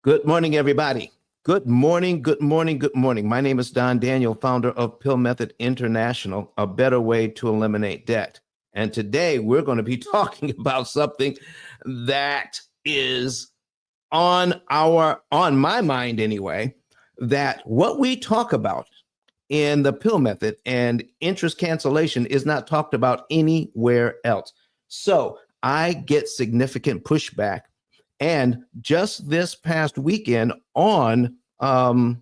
Good morning, everybody. Good morning, good morning, good morning. My name is Don Daniel, founder of P.I.L.L Method International, a better way to eliminate debt. And today we're going to be talking about something that is on my mind anyway, that what we talk about in the P.I.L.L method and interest cancellation is not talked about anywhere else. So I get significant pushback. And just this past weekend on Clubhouse,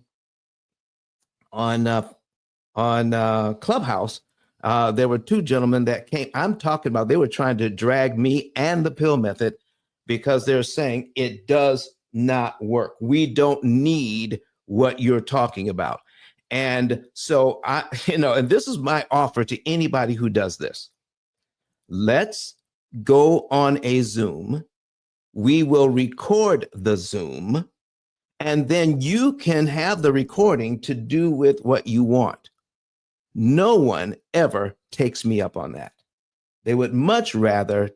there were two gentlemen that came. I'm talking about they were trying to drag me and the P.I.L.L method because they're saying it does not work. We don't need what you're talking about. And so and this is my offer to anybody who does this. Let's go on a Zoom. We will record the Zoom, and then you can have the recording to do with what you want. No one ever takes me up on that. They would much rather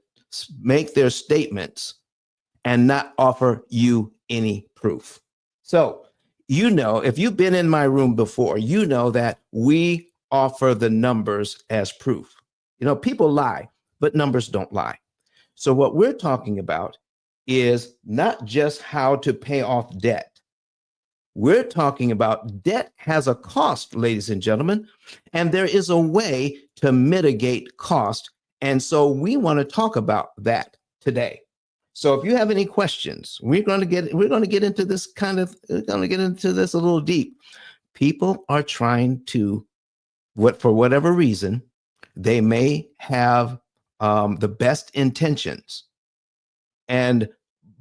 make their statements and not offer you any proof. So, if you've been in my room before, you know that we offer the numbers as proof. People lie, but numbers don't lie. So what we're talking about is not just how to pay off debt. We're talking about debt has a cost, ladies and gentlemen, and there is a way to mitigate cost. And so we want to talk about that today. So if you have any questions, we're going to get into this a little deep. People are trying to, for whatever reason, they may have the best intentions.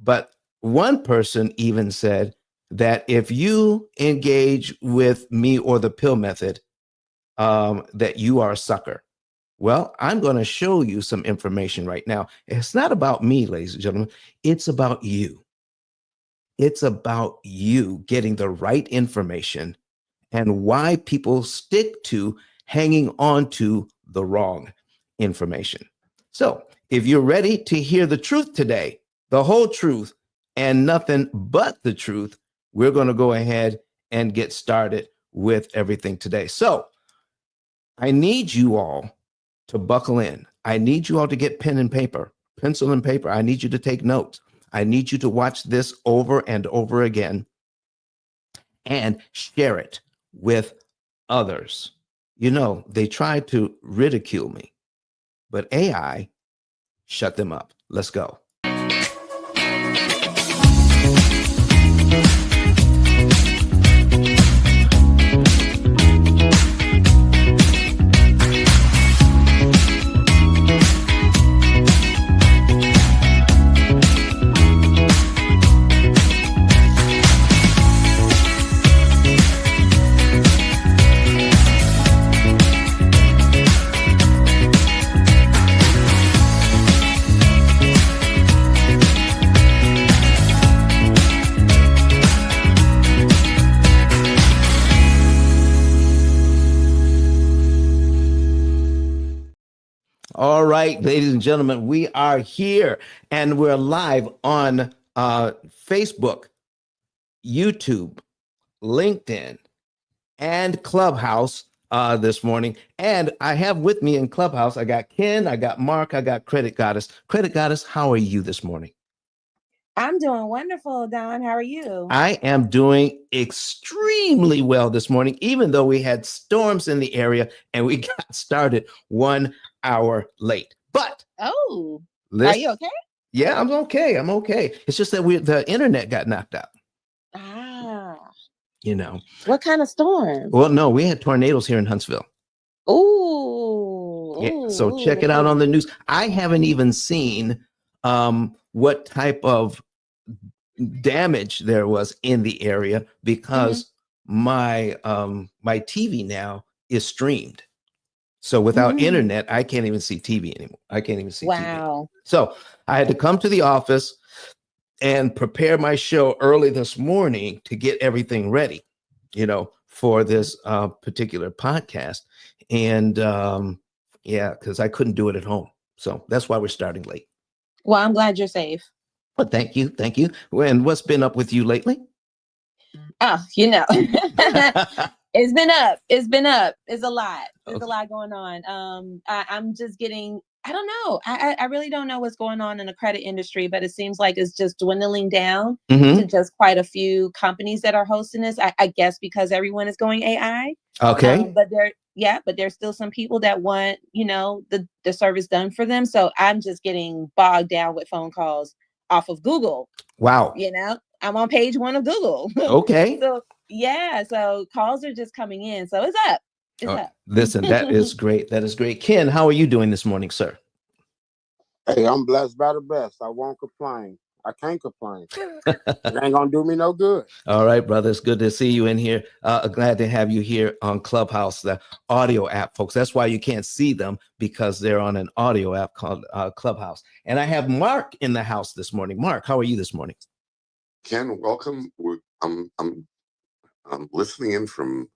But one person even said that if you engage with me or the P.I.L.L method, that you are a sucker. Well, I'm going to show you some information right now. It's not about me, ladies and gentlemen. It's about you. It's about you getting the right information and why people stick to hanging on to the wrong information. So if you're ready to hear the truth today, the whole truth and nothing but the truth, we're going to go ahead and get started with everything today. So I need you all to buckle in. I need you all to get pencil and paper. I need you to take notes. I need you to watch this over and over again and share it with others. They tried to ridicule me, but AI shut them up. Let's go. All right, ladies and gentlemen, we are here and we're live on Facebook, YouTube, LinkedIn, and Clubhouse this morning. And I have with me in Clubhouse, I got Ken, I got Mark, I got Credit Goddess. Credit Goddess, how are you this morning? I'm doing wonderful, Don. How are you? I am doing extremely well this morning, even though we had storms in the area and we got started 1 hour late. But are you okay? Yeah, I'm okay. I'm okay. It's just that the internet got knocked out. What kind of storm? Well, no, we had tornadoes here in Huntsville. Ooh. Yeah, so check it out on the news. I haven't even seen what type of damage there was in the area because my TV now is streamed. So without internet, I can't even see TV anymore. I can't even see TV. So I had to come to the office and prepare my show early this morning to get everything ready, for this particular podcast. And because I couldn't do it at home. So that's why we're starting late. Well, I'm glad you're safe. Well, thank you. Thank you. And what's been up with you lately? Oh, it's been up. It's been up. It's a lot. There's a lot going on. I'm just getting, I don't know. I really don't know what's going on in the credit industry, but it seems like it's just dwindling down Mhm. to just quite a few companies that are hosting this. I guess because everyone is going AI. Okay. But there's still some people that want, the service done for them. So I'm just getting bogged down with phone calls off of Google. Wow. I'm on page 1 of Google. Okay. So calls are just coming in. So it's up. It's up. Listen, that is great. That is great. Ken, how are you doing this morning, sir? Hey, I'm blessed by the best. I won't complain. I can't complain. It ain't gonna do me no good. All right, brother. It's good to see you in here. Glad to have you here on Clubhouse, the audio app, folks. That's why you can't see them, because they're on an audio app called Clubhouse. And I have Mark in the house this morning. Mark, how are you this morning? Ken, welcome. I'm listening in from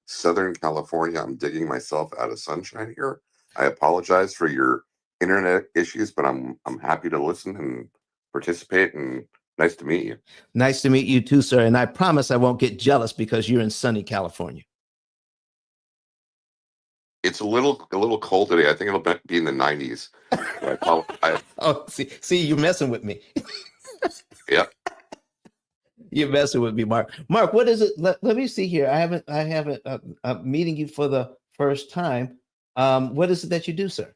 Southern California. I'm digging myself out of sunshine here. I apologize for your internet issues, but I'm happy to listen and participate, and nice to meet you. Nice to meet you too, sir. And I promise I won't get jealous because you're in sunny California. It's a little cold today. I think it'll be in the 90s. Oh, see, you're messing with me. Yep. You're messing with me, Mark. Mark, what is it? Let me see here. I haven't meeting you for the first time. What is it that you do, sir?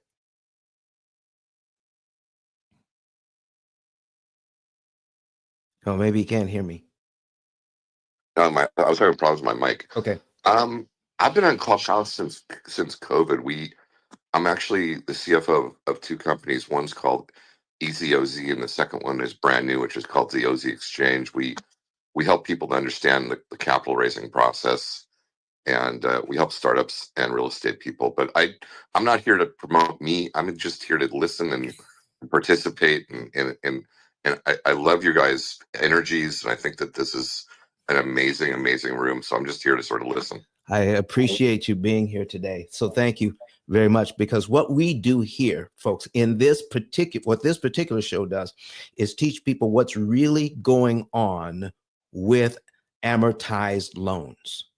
Oh, maybe you can't hear me. I was having problems with my mic. Okay. I've been on Clubhouse since COVID. I'm actually the CFO of two companies. One's called EasyOZ, and the second one is brand new, which is called the OZ Exchange. We help people to understand the capital raising process, and we help startups and real estate people. But I'm not here to promote me. I'm just here to listen and participate. And I love your guys' energies, and I think that this is an amazing room. So I'm just here to sort of listen. I appreciate you being here today. So thank you very much, because what we do here, folks, in what this particular show does is teach people what's really going on with amortized loans.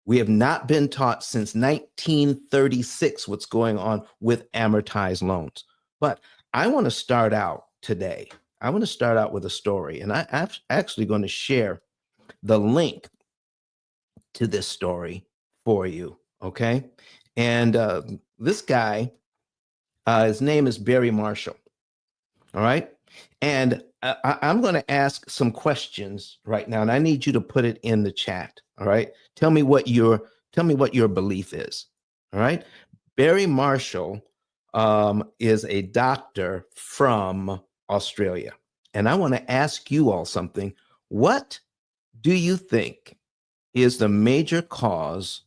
We have not been taught since 1936 what's going on with amortized loans. But I want to start out today. I want to start out with a story, and I'm actually going to share the link to this story for you. Okay. And this guy, his name is Barry Marshall. All right. And I'm going to ask some questions right now, and I need you to put it in the chat. All right. Tell me what your belief is. All right. Barry Marshall is a doctor from Australia. And I want to ask you all something. What do you think is the major cause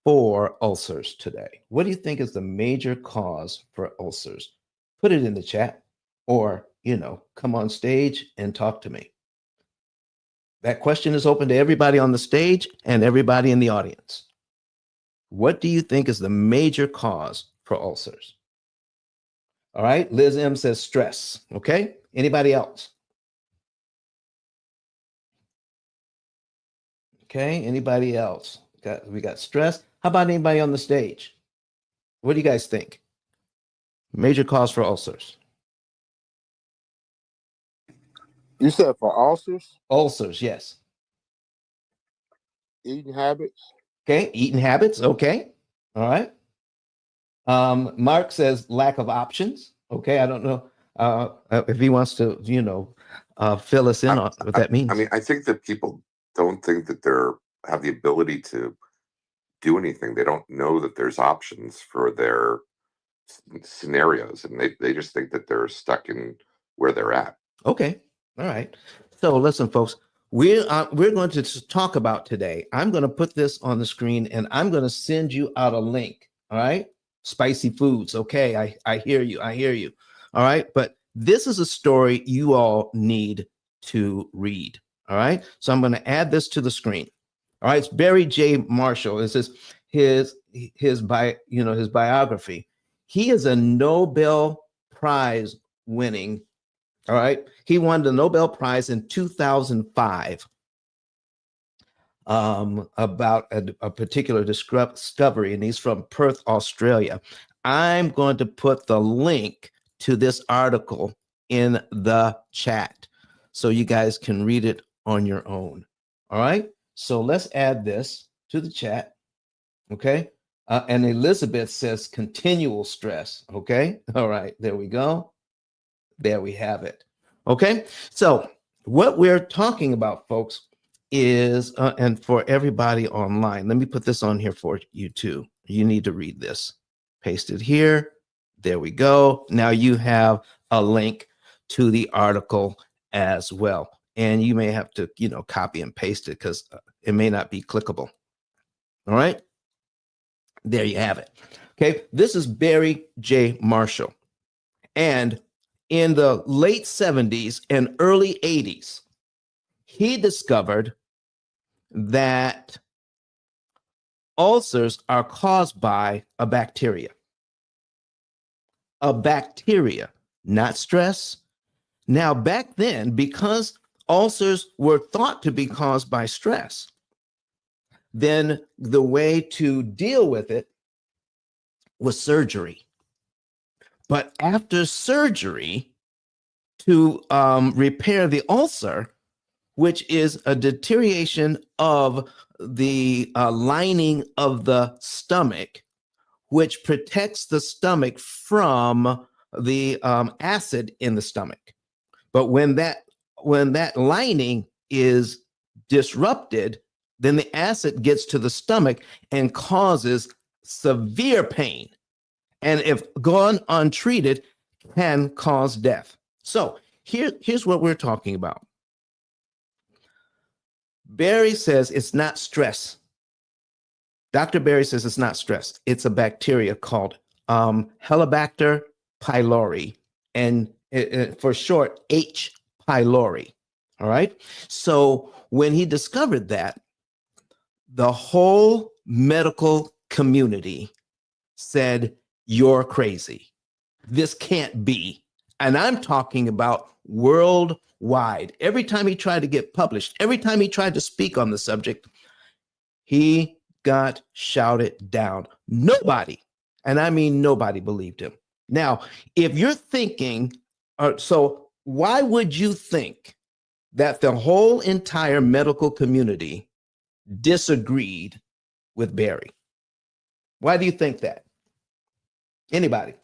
for ulcers today? What do you think is the major cause for ulcers? Put it in the chat, or, come on stage and talk to me. That question is open to everybody on the stage and everybody in the audience. What do you think is the major cause for ulcers? All right. Liz M says stress. Okay. Anybody else? Okay. Anybody else? We got stress. How about anybody on the stage? What do you guys think? Major cause for ulcers. You said for ulcers? Ulcers, yes. Eating habits? Okay, eating habits. Okay. All right. Mark says lack of options. Okay, I don't know if he wants to, fill us in on what that means. I mean, I think that people don't think that have the ability to do anything. They don't know that there's options for their scenarios, and they just think that they're stuck in where they're at. Okay. All right. So listen, folks, we're going to talk about today. I'm going to put this on the screen, and I'm going to send you out a link. All right. Spicy foods. Okay. I hear you. I hear you. All right. But this is a story you all need to read. All right. So I'm going to add this to the screen. All right. It's Barry J. Marshall. This is his biography. He is a Nobel Prize winning All right. He won the Nobel Prize in 2005 about a particular discovery, and he's from Perth, Australia. I'm going to put the link to this article in the chat so you guys can read it on your own. All right. So let's add this to the chat. Okay. And Elizabeth says continual stress. Okay. All right. There we go. There we have it. Okay. So what we're talking about, folks, is, and for everybody online, let me put this on here for you too. You need to read this. Paste it here. There we go. Now you have a link to the article as well. And you may have to, copy and paste it because it may not be clickable. All right. There you have it. Okay. This is Barry J. Marshall. And in the late 70s and early 80s, he discovered that ulcers are caused by a bacteria. A bacteria, not stress. Now, back then, because ulcers were thought to be caused by stress, then the way to deal with it was surgery. But after surgery, to repair the ulcer, which is a deterioration of the lining of the stomach, which protects the stomach from the acid in the stomach. But when that lining is disrupted, then the acid gets to the stomach and causes severe pain. And if gone untreated, can cause death. So here's what we're talking about. Barry says it's not stress. Dr. Barry says it's not stress. It's a bacteria called Helicobacter pylori, and for short, H. pylori. All right. So when he discovered that, the whole medical community said, "You're crazy. This can't be." And I'm talking about worldwide. Every time he tried to get published, every time he tried to speak on the subject, he got shouted down. Nobody, and I mean nobody, believed him. Now, if you're thinking, so why would you think that the whole entire medical community disagreed with Barry? Why do you think that? Anybody?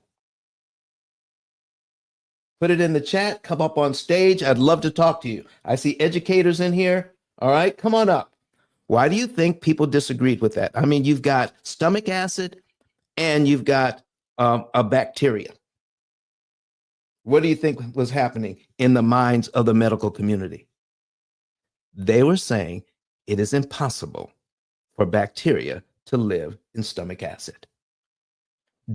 Put it in the chat. Come up on stage. I'd love to talk to you. I see educators in here. All right, come on up. Why do you think people disagreed with that? I mean, you've got stomach acid and you've got a bacteria. What do you think was happening in the minds of the medical community? They were saying it is impossible for bacteria to live in stomach acid.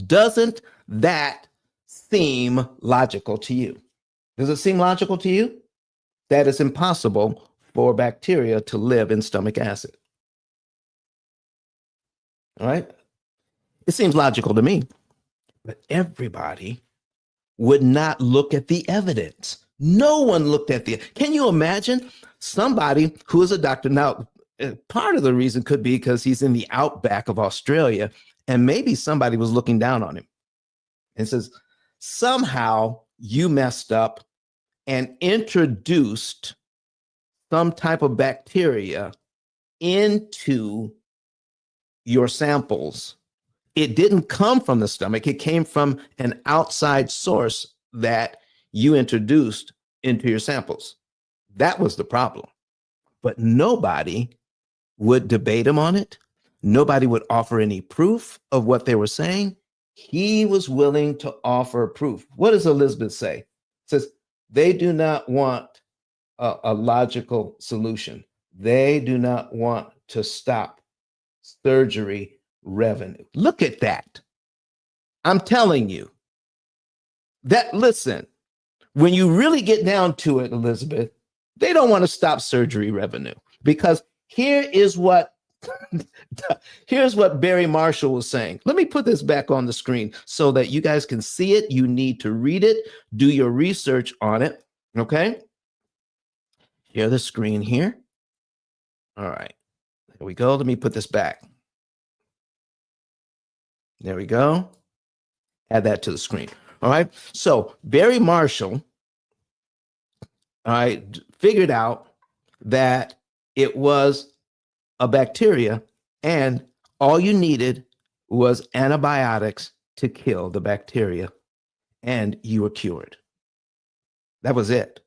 Doesn't that seem logical to you? Does it seem logical to you that it's impossible for bacteria to live in stomach acid? All right. It seems logical to me, but everybody would not look at the evidence. No one looked at can you imagine somebody who is a doctor? Now, part of the reason could be because he's in the outback of Australia, and maybe somebody was looking down on him and says, somehow you messed up and introduced some type of bacteria into your samples. It didn't come from the stomach. It came from an outside source that you introduced into your samples. That was the problem. But nobody would debate him on it. Nobody would offer any proof of what they were saying. He was willing to offer proof. What does Elizabeth say? It says they do not want a logical solution. They do not want to stop surgery revenue. Look at that. I'm telling you that, listen, when you really get down to it, Elizabeth, they don't want to stop surgery revenue, because here's what Barry Marshall was saying. Let me put this back on the screen so that you guys can see it. You need to read it, do your research on it. Okay. Share the screen here. All right. There we go. Let me put this back. There we go. Add that to the screen. All right. So Barry Marshall, all right, figured out that it was a bacteria and all you needed was antibiotics to kill the bacteria and you were cured. That was it.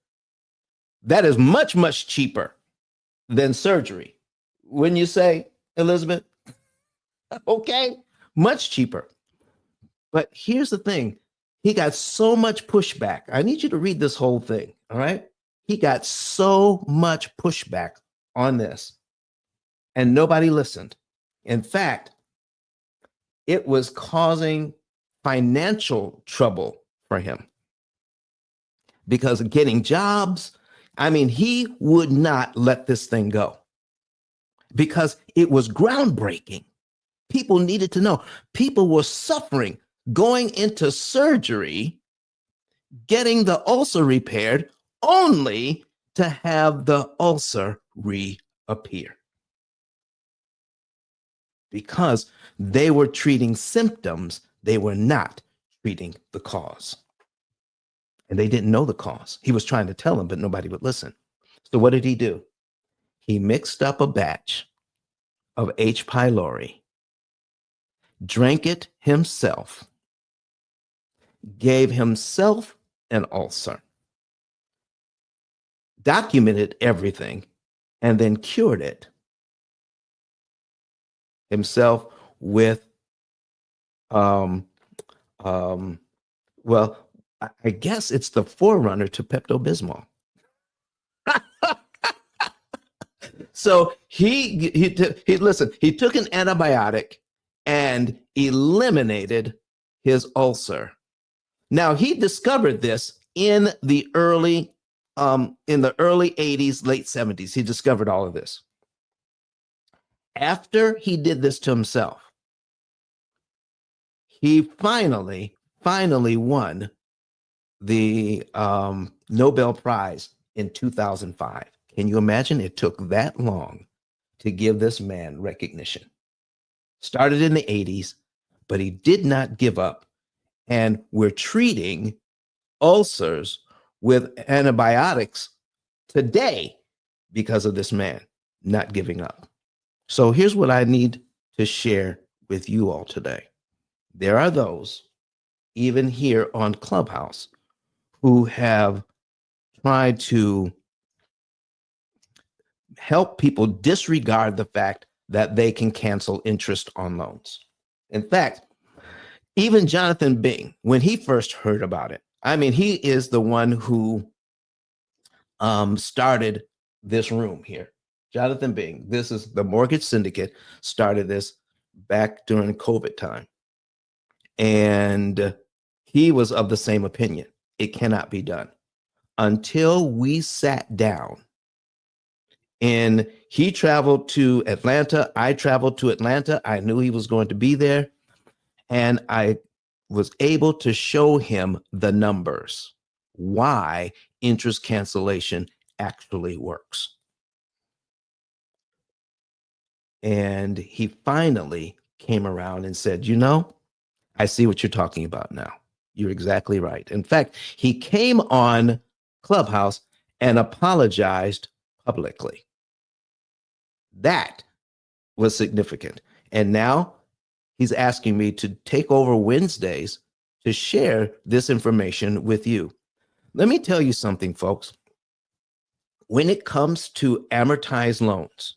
That is much, much cheaper than surgery. Wouldn't you say, Elizabeth? Okay, much cheaper. But here's the thing. He got so much pushback. I need you to read this whole thing, all right? He got so much pushback on this, and nobody listened. In fact, it was causing financial trouble for him because of getting jobs. I mean, he would not let this thing go because it was groundbreaking. People needed to know. People were suffering, going into surgery, getting the ulcer repaired, only to have the ulcer reappear. Because they were treating symptoms, they were not treating the cause. And they didn't know the cause. He was trying to tell them, but nobody would listen. So what did he do? He mixed up a batch of H. pylori, drank it himself, gave himself an ulcer, documented everything, and then cured it himself with, well, I guess it's the forerunner to Pepto-Bismol. So he took an antibiotic and eliminated his ulcer. Now he discovered this in the early 80s, late 70s. He discovered all of this. After he did this to himself, he finally won the Nobel Prize in 2005. Can you imagine? It took that long to give this man recognition. Started in the 80s, but he did not give up. And we're treating ulcers with antibiotics today because of this man not giving up. So here's what I need to share with you all today. There are those, even here on Clubhouse, who have tried to help people disregard the fact that they can cancel interest on loans. In fact, even Jonathan Bing, when he first heard about it, I mean, he is the one who started this room here. Jonathan Bing, this is the mortgage syndicate, started this back during COVID time. And he was of the same opinion. It cannot be done until we sat down. And he traveled to Atlanta. I traveled to Atlanta. I knew he was going to be there. And I was able to show him the numbers, why interest cancellation actually works. And he finally came around and said, you know, I see what you're talking about now. You're exactly right. In fact, he came on Clubhouse and apologized publicly. That was significant. And now he's asking me to take over Wednesdays to share this information with you. Let me tell you something, folks. When it comes to amortized loans,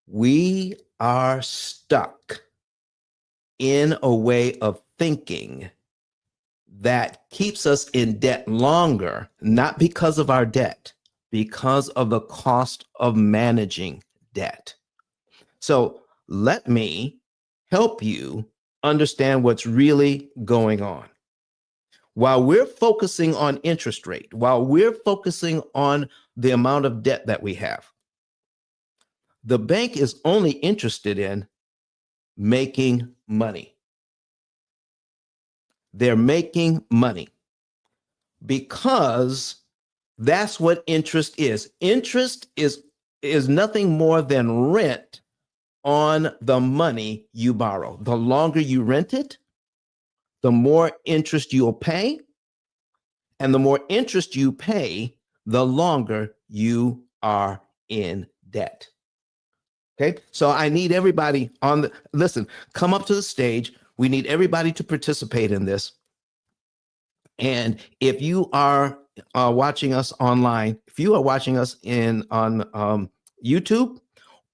we are stuck in a way of thinking that keeps us in debt longer, not because of our debt, because of the cost of managing debt. So let me help you understand what's really going on. While we're focusing on interest rate, while we're focusing on the amount of debt that we have, the bank is only interested in making money. They're making money. because that's what interest is. Interest is nothing more than rent on the money you borrow. The longer you rent it, the more interest you'll pay. And the more interest you pay, the longer you are in debt. Okay, so I need everybody listen, come up to the stage. We need everybody to participate in this. And if you are watching us online, if you are watching us on YouTube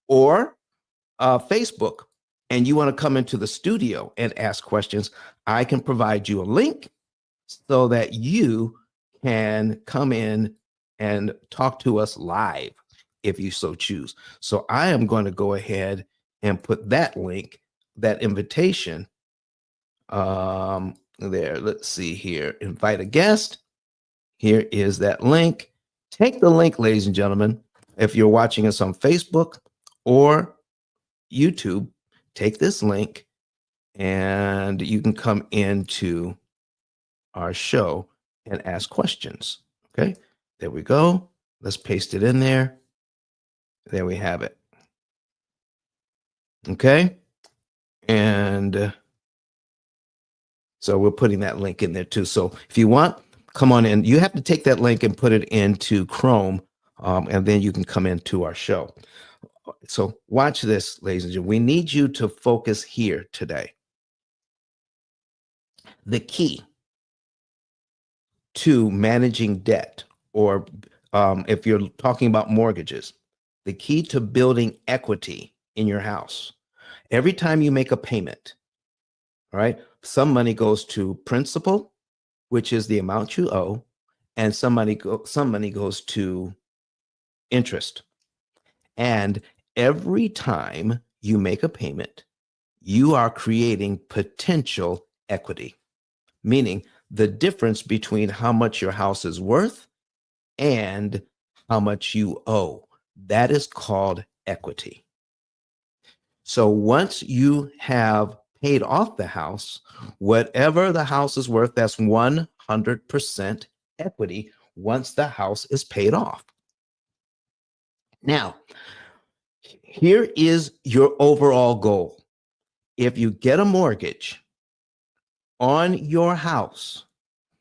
or Facebook, and you want to come into the studio and ask questions, I can provide you a link so that you can come in and talk to us live if you so choose. So I am going to go ahead and put that link, that invitation there. Let's see here. Invite a guest. Here is that link. Take the link, ladies and gentlemen. If you're watching us on Facebook or YouTube, take this link and you can come into our show and ask questions. Okay, there we go. Let's paste it in there. There we have it. Okay, and so we're putting that link in there too. So if you want, come on in. You have to take that link and put it into Chrome, and then you can come into our show. So watch this, ladies and gentlemen. We need you to focus here today. The key to managing debt, or if you're talking about mortgages, the key to building equity in your house. Every time you make a payment, all right, some money goes to principal, which is the amount you owe, and some money goes to interest. And every time you make a payment, you are creating potential equity, meaning the difference between how much your house is worth and how much you owe. That is called equity. So once you have paid off the house, whatever the house is worth, that's 100% equity once the house is paid off. Now, here is your overall goal. If you get a mortgage on your house,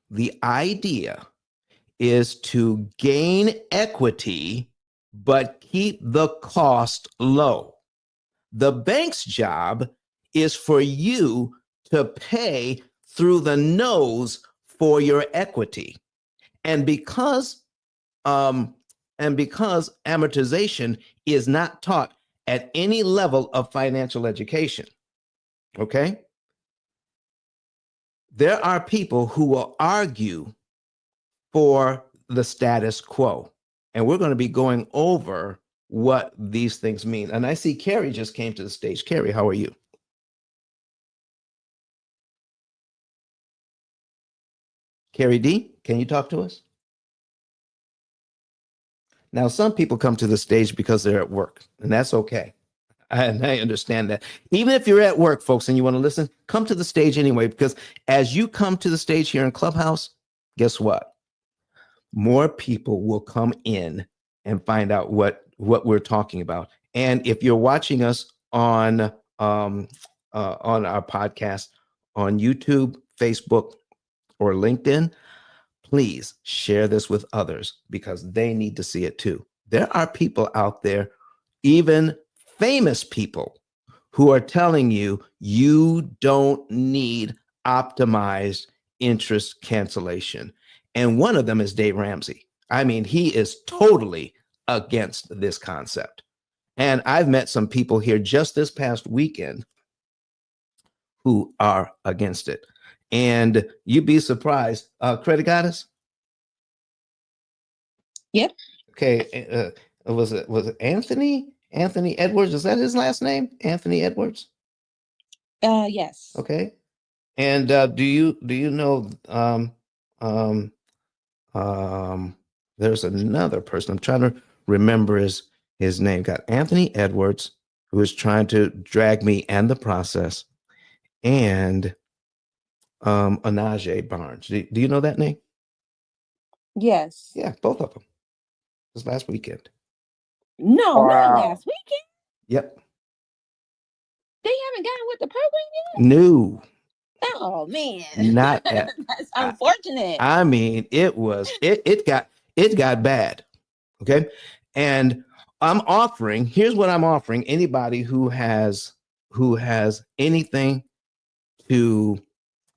the idea is to gain equity, but keep the cost low. The bank's job is for you to pay through the nose for your equity. And because amortization is not taught at any level of financial education, okay? There are people who will argue for the status quo. And we're going to be going over what these things mean. And I see Carrie just came to the stage. Carrie, how are you? Carrie D, can you talk to us? Now, some people come to the stage because they're at work, and that's okay. And I understand that. Even if you're at work, folks, and you want to listen, come to the stage anyway, because as you come to the stage here in Clubhouse, guess what? More people will come in and find out what we're talking about. And if you're watching us on our podcast on YouTube, Facebook, or LinkedIn, please share this with others because they need to see it too. There are people out there, even famous people, who are telling you you don't need optimized interest cancellation. And one of them is Dave Ramsey. I mean, he is totally against this concept. And I've met some people here just this past weekend who are against it. And you'd be surprised. Credit Goddess? Yep. Okay. Was it Anthony? Anthony Edwards? Is that his last name? Anthony Edwards? Yes. Okay. And do you know there's another person. I'm trying to remember his name. Got Anthony Edwards, who is trying to drag me and the process, and Anaje Barnes. Do you know that name? Yes. Yeah, both of them. This last weekend. No, not Wow. last weekend. Yep. They haven't gotten with the program No, yet. Oh man, not at. that's unfortunate. I mean, it got bad. Okay. And here's what I'm offering anybody who has anything to,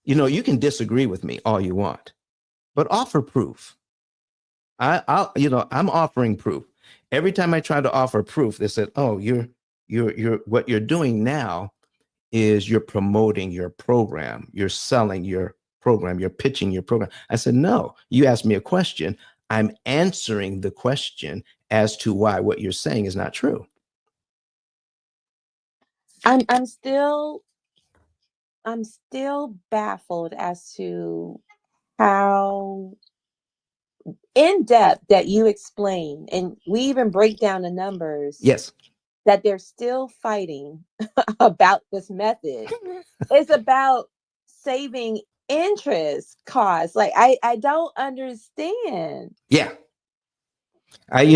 you can disagree with me all you want, but offer proof. I'm offering proof. Every time I try to offer proof, they said, "Oh, you're what you're doing now is you're promoting your program, you're selling your program, you're pitching your program." I said, "No, you asked me a question. I'm answering the question as to why what you're saying is not true." I'm still baffled as to how in depth that you explain, and we even break down the numbers. Yes. That they're still fighting about this method. It's about saving interest costs. Like I don't understand. Yeah. I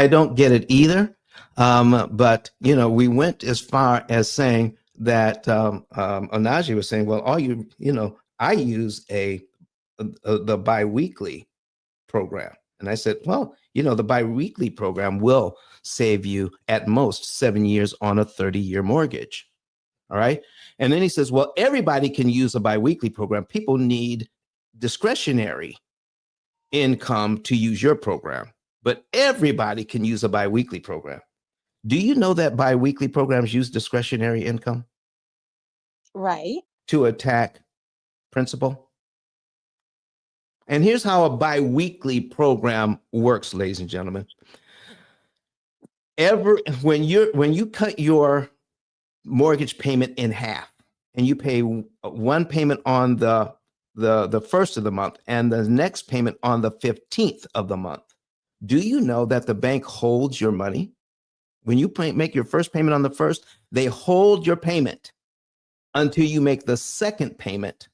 don't get it either. But we went as far as saying that Onaji was saying, well, I use the biweekly program. And I said, well, the biweekly program will save you at most 7 years on a 30-year mortgage. All right. And then he says, well, everybody can use a biweekly program. People need discretionary income to use your program, but everybody can use a biweekly program. Do you know that biweekly programs use discretionary income? Right. To attack principal? And here's how a biweekly program works, ladies and gentlemen. When you cut your mortgage payment in half and you pay one payment on the first of the month and the next payment on the 15th of the month, do you know that the bank holds your money? When you make your first payment on the first, they hold your payment until you make the second payment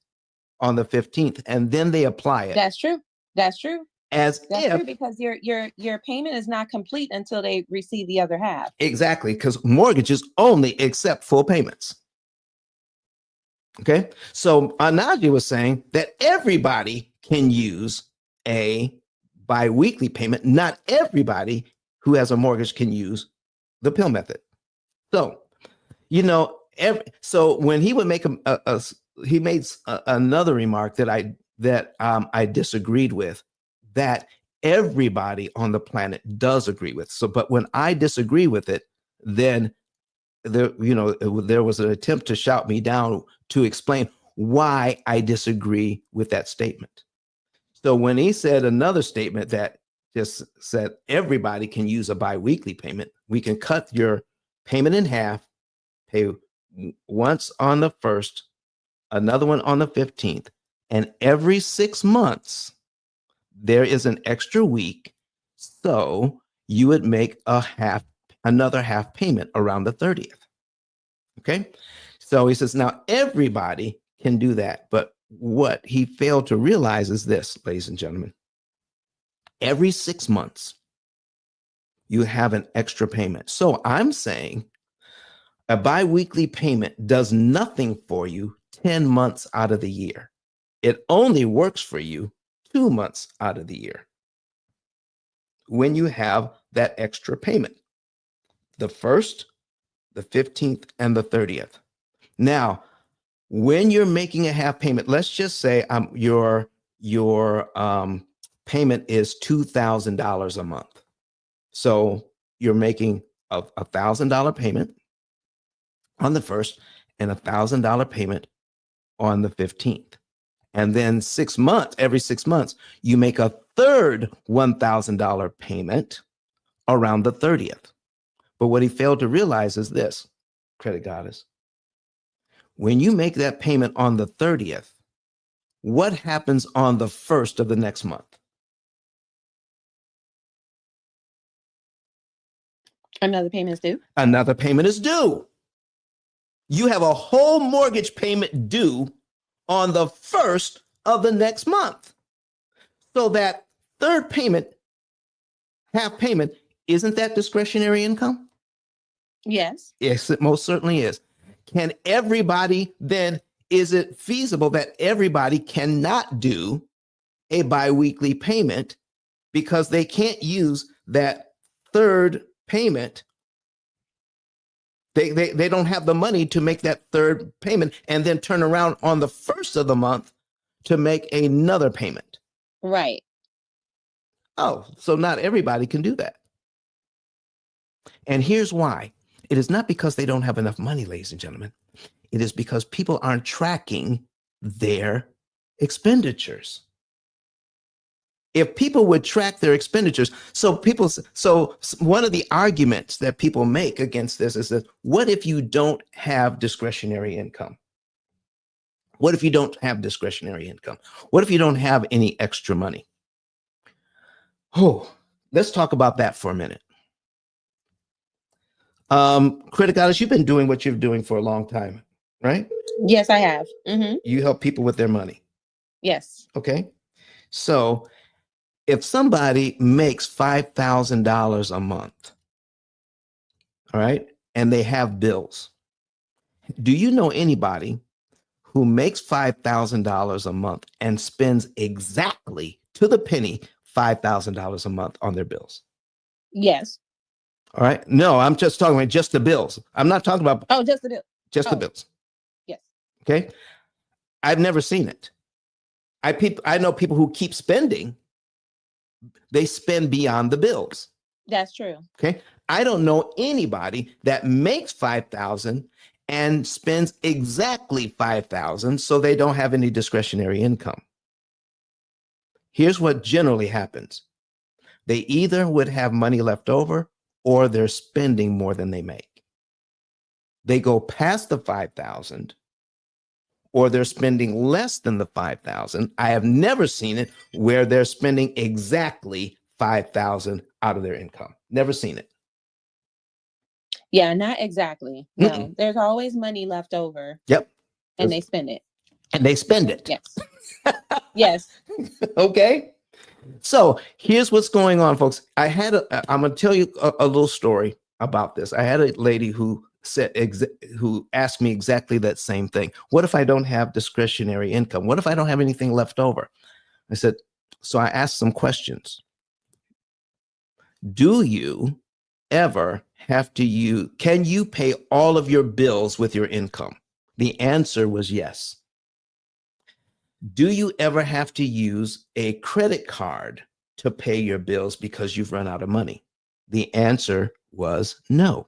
on the 15th, and then they apply it. That's true. That's true. That's true, because your payment is not complete until they receive the other half. Exactly, because mortgages only accept full payments. Okay, so Anaji was saying that everybody can use a biweekly payment. Not everybody who has a mortgage can use the P.I.L.L method. So, so when he would make he made another remark that I disagreed with, that everybody on the planet does agree with. So, but when I disagree with it, then there was an attempt to shout me down to explain why I disagree with that statement. So when he said another statement that just said everybody can use a biweekly payment, we can cut your payment in half, pay once on the first, another one on the 15th, and every 6 months there is an extra week, so you would make another half payment around the 30th. Okay, so he says now everybody can do that, but what he failed to realize is this, ladies and gentlemen: every 6 months you have an extra payment. So I'm saying a biweekly payment does nothing for you 10 months out of the year. It only works for you 2 months out of the year when you have that extra payment, the first, the 15th, and the 30th. Now, when you're making a half payment, let's just say your payment is $2,000 a month. So you're making a $1,000 payment on the first and a $1,000 payment on the 15th. And then every 6 months, you make a third $1,000 payment around the 30th. But what he failed to realize is this, credit goddess: when you make that payment on the 30th, what happens on the first of the next month? Another payment is due. Another payment is due. You have a whole mortgage payment due on the first of the next month. So that third payment, half payment, isn't that discretionary income? Yes. Yes, it most certainly is. Can everybody then, is it feasible that everybody cannot do a biweekly payment because they can't use that third payment? They don't have the money to make that third payment and then turn around on the first of the month to make another payment. Right. Oh, so not everybody can do that. And here's why. It is not because they don't have enough money, ladies and gentlemen. It is because people aren't tracking their expenditures. If people would track their expenditures, so one of the arguments that people make against this is that, what if you don't have discretionary income? What if you don't have discretionary income? What if you don't have any extra money? Oh, let's talk about that for a minute. Critic Goddess, you've been doing what you're doing for a long time, right? Yes, I have. You help people with their money. Yes. Okay. So if somebody makes $5,000 a month, all right, and they have bills, do you know anybody who makes $5,000 a month and spends exactly to the penny $5,000 a month on their bills? Yes. All right. No, I'm just talking about just the bills. I'm not talking about Just the bill. just the bills. Yes. Okay. I've never seen it. I know people who keep spending. They spend beyond the bills. That's true. Okay. I don't know anybody that makes 5,000 and spends exactly 5,000 so they don't have any discretionary income. Here's what generally happens. They either would have money left over or they're spending more than they make. They go past the 5,000 or they're spending less than the 5,000. I have never seen it where they're spending exactly 5,000 out of their income. Never seen it. Yeah, not exactly. No, there's always money left over. Yep. And they spend it. And they spend it. Yes. Yes. Okay. So here's what's going on, folks. I'm going to tell you a little story about this. I had a lady who who asked me exactly that same thing. What if I don't have discretionary income? What if I don't have anything left over? I said, so I asked some questions. Do you ever have to can you pay all of your bills with your income? The answer was yes. Do you ever have to use a credit card to pay your bills because you've run out of money? The answer was no.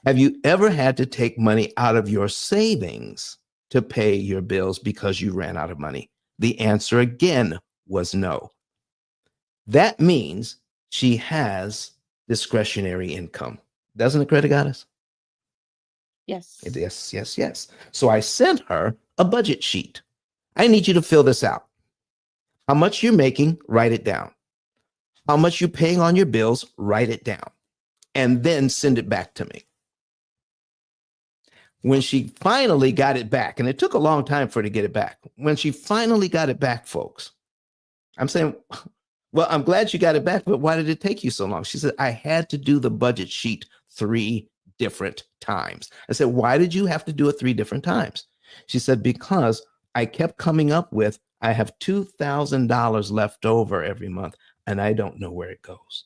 Have you ever had to take money out of your savings to pay your bills because you ran out of money? The answer again was no. That means she has discretionary income. Doesn't it, Credit Goddess? Yes. Yes, yes, yes. So I sent her a budget sheet. I need you to fill this out. How much you're making, write it down. How much you're paying on your bills, write it down. And then send it back to me. When she finally got it back, and it took a long time for her to get it back. When she finally got it back, folks, I'm saying, well, I'm glad you got it back, but why did it take you so long? She said, I had to do the budget sheet 3 different times. I said, why did you have to do it 3 different times? She said, because I kept coming up with, I have $2,000 left over every month, and I don't know where it goes.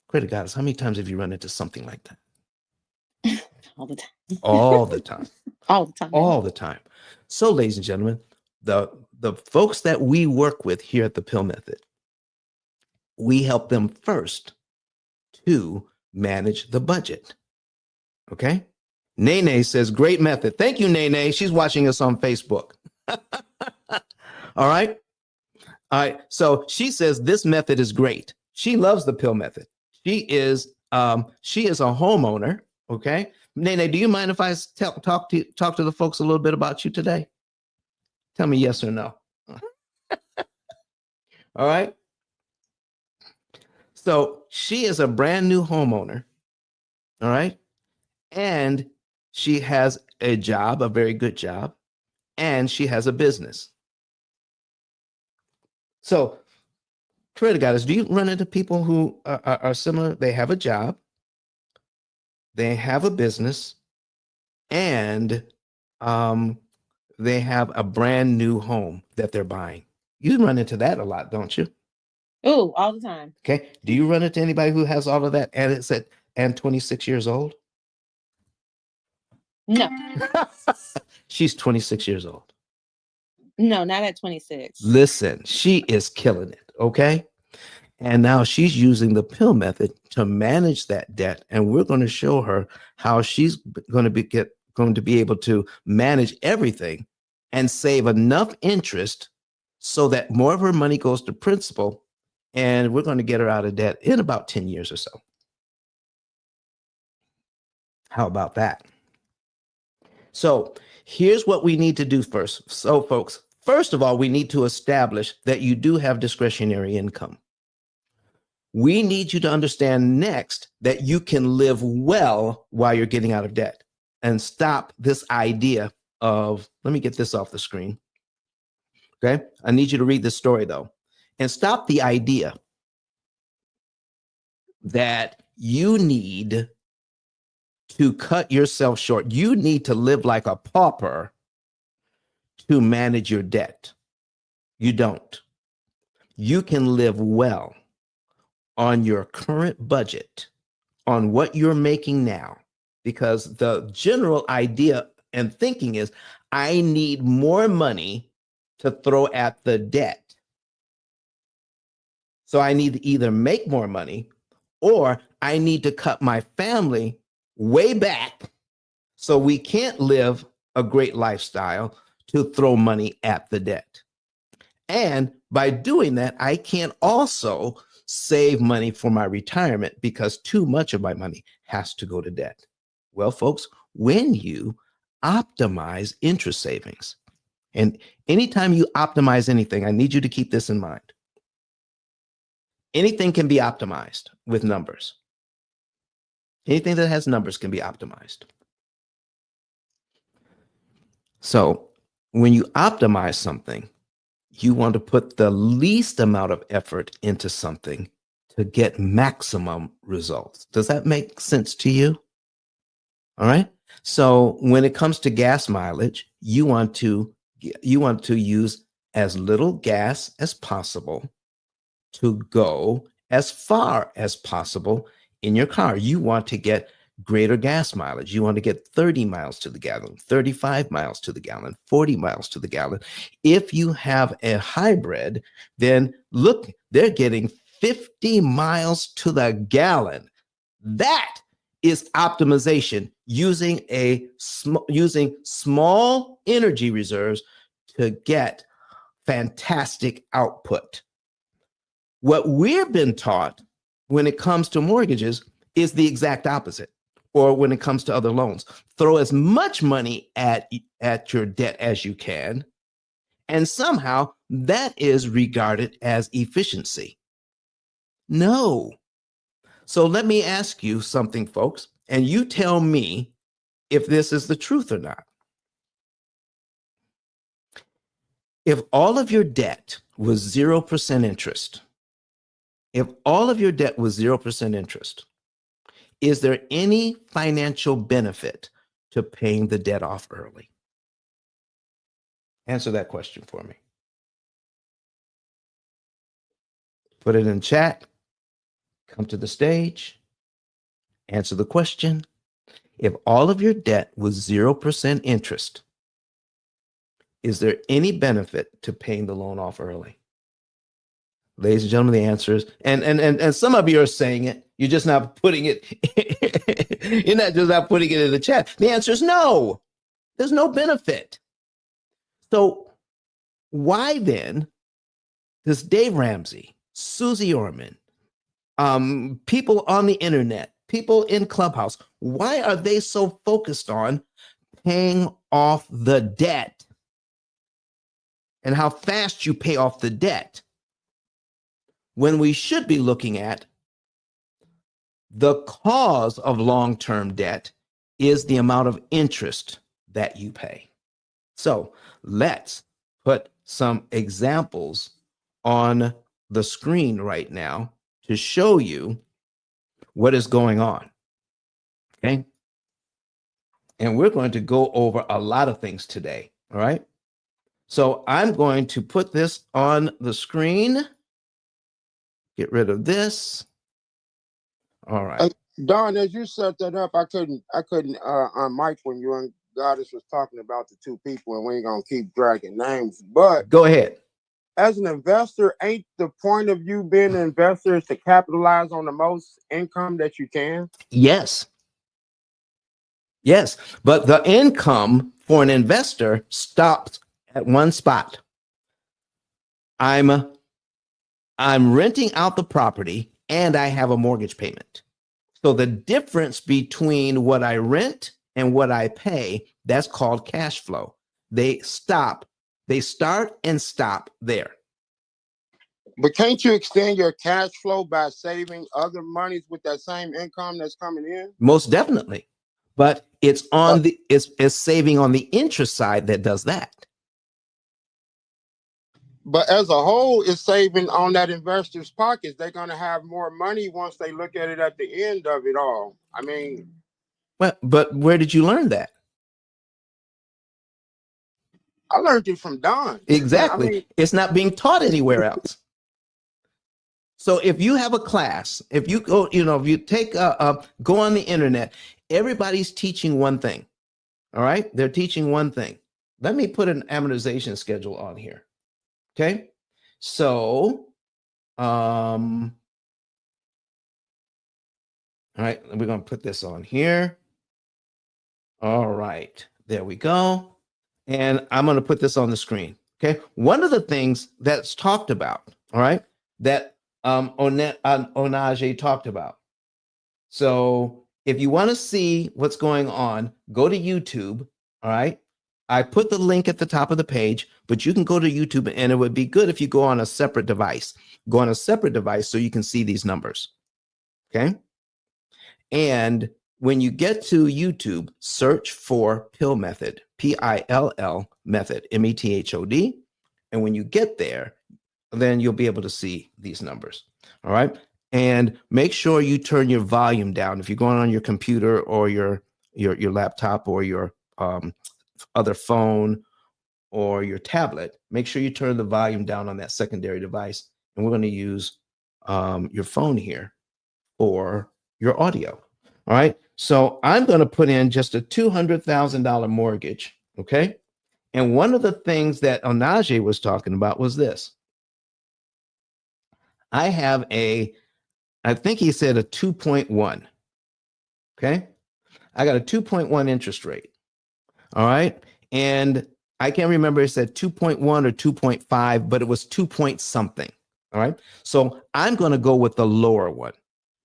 Credit Goddess, how many times have you run into something like that? All the time. All the time. All the time. All the time. So, ladies and gentlemen, the folks that we work with here at the P.I.L.L Method, we help them first to manage the budget. Okay? Nene says, great method. Thank you, Nene. She's watching us on Facebook. All right. All right. So she says this method is great. She loves the P.I.L.L Method. She is a homeowner. Okay. Nene, do you mind if I talk to the folks a little bit about you today? Tell me yes or no. All right. So she is a brand new homeowner. All right. And she has a job, a very good job, and she has a business. So, Creator Goddess, do you run into people who are similar? They have a job, they have a business, and they have a brand new home that they're buying. You run into that a lot, don't you? Oh, all the time. Okay. Do you run into anybody who has all of that and it's at and 26 years old? No, She's 26 years old. no, not at 26. Listen, she is killing it. Okay. And now she's using the pill method to manage that debt. And we're going to show her how she's going to be able to manage everything and save enough interest so that more of her money goes to principal. And we're going to get her out of debt in about 10 years or so. How about that? So here's what we need to do first. So folks, first of all, we need to establish that you do have discretionary income. We need you to understand next that you can live well while you're getting out of debt and stop this idea of, let me get this off the screen. Okay. I need you to read this story though, and stop the idea that you need to cut yourself short. You need to live like a pauper to manage your debt. You don't. You can live well on your current budget, on what you're making now, because the general idea and thinking is, I need more money to throw at the debt. So I need to either make more money or I need to cut my family way back so we can't live a great lifestyle to throw money at the debt. And by doing that, I can also save money for my retirement because too much of my money has to go to debt. Well, folks, when you optimize interest savings, and anytime you optimize anything, I need you to keep this in mind. Anything can be optimized with numbers. Anything that has numbers can be optimized. So when you optimize something, you want to put the least amount of effort into something to get maximum results. Does that make sense to you? All right. So when it comes to gas mileage, you want to use as little gas as possible to go as far as possible in your car. You want to get greater gas mileage. You want to get 30 miles to the gallon, 35 miles to the gallon, 40 miles to the gallon. If you have a hybrid, then look, they're getting 50 miles to the gallon. That is optimization using small energy reserves to get fantastic output. What we've been taught when it comes to mortgages is the exact opposite, or when it comes to other loans. Throw as much money at your debt as you can, and somehow that is regarded as efficiency. No. So let me ask you something, folks, and you tell me if this is the truth or not. If all of your debt was 0% interest, is there any financial benefit to paying the debt off early? Answer that question for me. Put it in chat. Come to the stage. Answer the question. If all of your debt was 0% interest, is there any benefit to paying the loan off early? Ladies and gentlemen, the answer is, and some of you are saying it, you're just not putting it, you're not just not putting it in the chat. The answer is no, there's no benefit. So why then does Dave Ramsey, Susie Orman, people on the internet, people in Clubhouse, why are they so focused on paying off the debt and how fast you pay off the debt, when we should be looking at the cause of long-term debt is the amount of interest that you pay? So let's put some examples on the screen right now to show you what is going on. Okay. And we're going to go over a lot of things today. All right. So I'm going to put this on the screen. Get rid of this. All right. Don, as you set that up, I couldn't on mic when you and Goddess was talking about the two people, and we ain't gonna keep dragging names. But Go ahead. as an investor, ain't the point of you being an investor is to capitalize on the most income that you can? Yes. Yes. But the income for an investor stops at one spot. I'm renting out the property and I have a mortgage payment. So the difference between what I rent and what I pay, that's called cash flow. They start and stop there. But can't you extend your cash flow by saving other monies with that same income that's coming in? Most definitely. But it's on it's saving on the interest side that does that. But as a whole, it's saving on that investor's pockets. They're going to have more money once they look at it at the end of it all. I mean, Well, but where did you learn that? I learned it from Don. Exactly. I mean, it's not being taught anywhere else. So if you have a class, if you go, if you take go on the internet, everybody's teaching one thing. All right. They're teaching one thing. Let me put an amortization schedule on here. Okay. So, all right, we're going to put this on here. All right, there we go. And I'm going to put this on the screen. Okay. One of the things that's talked about, all right, that Onaje talked about. So if you want to see what's going on, go to YouTube. All right. I put the link at the top of the page, but you can go to YouTube, and it would be good if you go on a separate device. Go on a separate device so you can see these numbers. Okay. And when you get to YouTube, search for P.I.L.L method, P-I-L-L method, M-E-T-H-O-D. And when you get there, then you'll be able to see these numbers. All right. And make sure you turn your volume down. If you're going on your computer or your laptop or your other phone or your tablet, make sure you turn the volume down on that secondary device. And we're going to use your phone here for your audio. All right. So I'm going to put in just a $200,000 mortgage. Okay. And one of the things that Onaje was talking about was this. I have I think he said a 2.1. Okay. I got a 2.1 interest rate. All right. And I can't remember, it said 2.1 or 2.5, but it was 2 point something. All right. So I'm going to go with the lower one,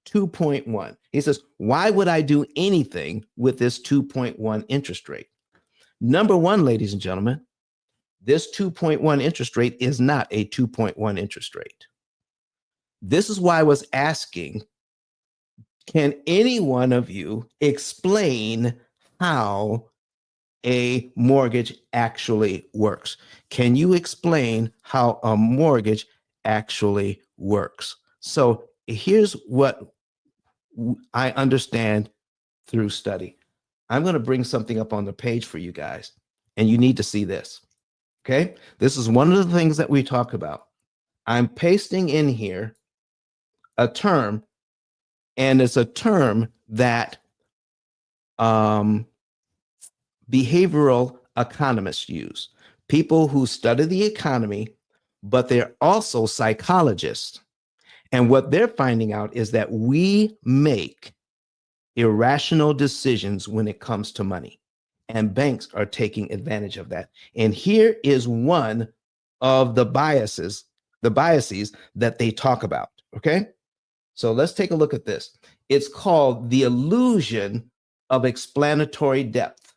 2.1. He says, why would I do anything with this 2.1 interest rate? Number one, ladies and gentlemen, this 2.1 interest rate is not a 2.1 interest rate. This is why I was asking, can any one of you explain how a mortgage actually works? Can you explain how a mortgage actually works? So here's what I understand through study. I'm going to bring something up on the page for you guys, and you need to see this. Okay. This is one of the things that we talk about. I'm pasting in here a term, and it's a term that behavioral economists use, people who study the economy, but they're also psychologists. And what they're finding out is that we make irrational decisions when it comes to money, and banks are taking advantage of that. And here is one of the biases that they talk about. Okay. So let's take a look at this. It's called the illusion of explanatory depth.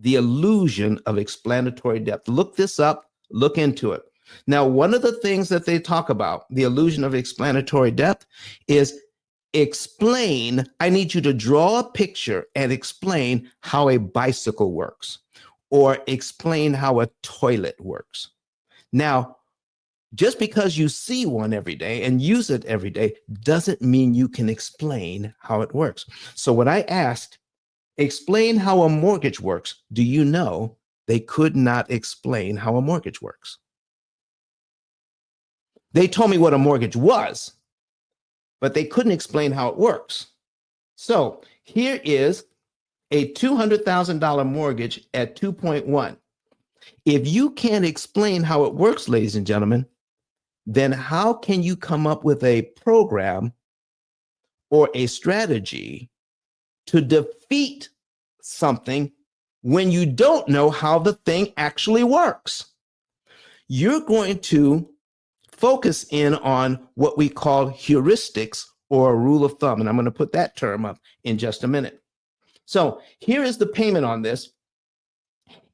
The illusion of explanatory depth. Look this up, look into it. Now, one of the things that they talk about, the illusion of explanatory depth, is explain. I need you to draw a picture and explain how a bicycle works, or explain how a toilet works. Now, Just because you see one every day and use it every day doesn't mean you can explain how it works. So when I asked, explain how a mortgage works, do you know they could not explain how a mortgage works? They told me what a mortgage was, but they couldn't explain how it works. So here is a $200,000 mortgage at 2.1. If you can't explain how it works, ladies and gentlemen, then how can you come up with a program or a strategy to defeat something when you don't know how the thing actually works? You're going to focus in on what we call heuristics or a rule of thumb. And I'm going to put that term up in just a minute. So here is the payment on this.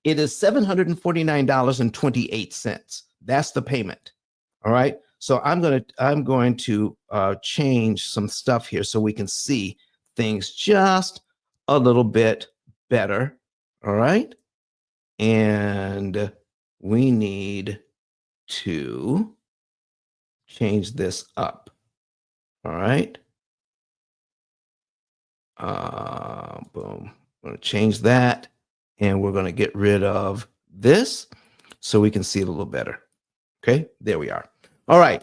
It is $749.28. That's the payment. All right. So I'm going to change some stuff here so we can see things just a little bit better. All right. And we need to change this up. All right. Boom. I'm going to change that, and we're going to get rid of this so we can see it a little better. Okay, there we are. All right.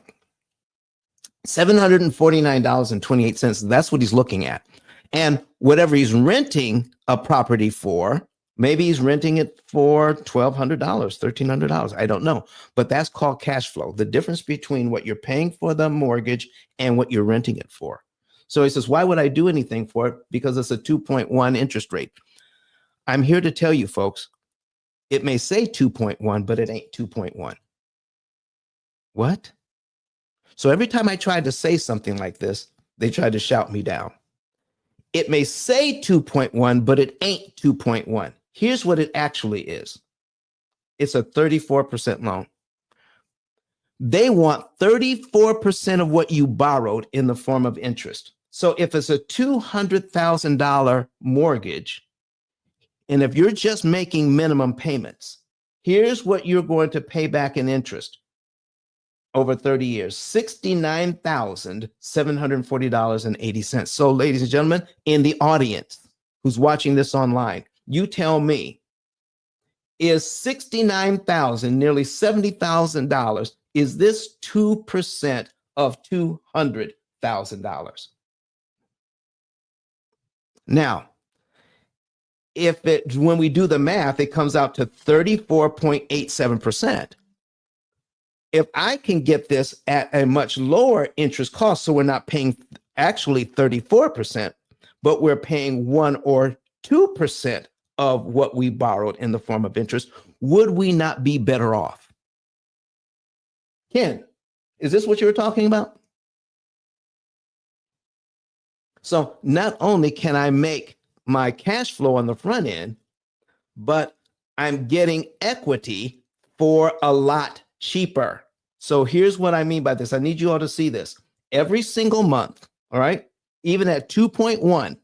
$749.28. That's what he's looking at. And whatever he's renting a property for, maybe he's renting it for $1,200, $1,300. I don't know. But that's called cash flow. The difference between what you're paying for the mortgage and what you're renting it for. So he says, why would I do anything for it? Because it's a 2.1 interest rate. I'm here to tell you, folks, it may say 2.1, but it ain't 2.1. What? So every time I tried to say something like this, they tried to shout me down. It may say 2.1, but it ain't 2.1. Here's what it actually is. It's a 34% loan. They want 34% of what you borrowed in the form of interest. So if it's a $200,000 mortgage, and if you're just making minimum payments, here's what you're going to pay back in interest over 30 years, $69,740.80. So ladies and gentlemen, in the audience who's watching this online, you tell me, is $69,000, nearly $70,000, is this 2% of $200,000? Now, when we do the math, it comes out to 34.87%. If I can get this at a much lower interest cost, so we're not paying actually 34%, but we're paying 1 or 2% of what we borrowed in the form of interest, would we not be better off? Ken, is this what you were talking about? So not only can I make my cash flow on the front end, but I'm getting equity for a lot cheaper. So here's what I mean by this. I need you all to see this. Every single month, all right, even at 2.1,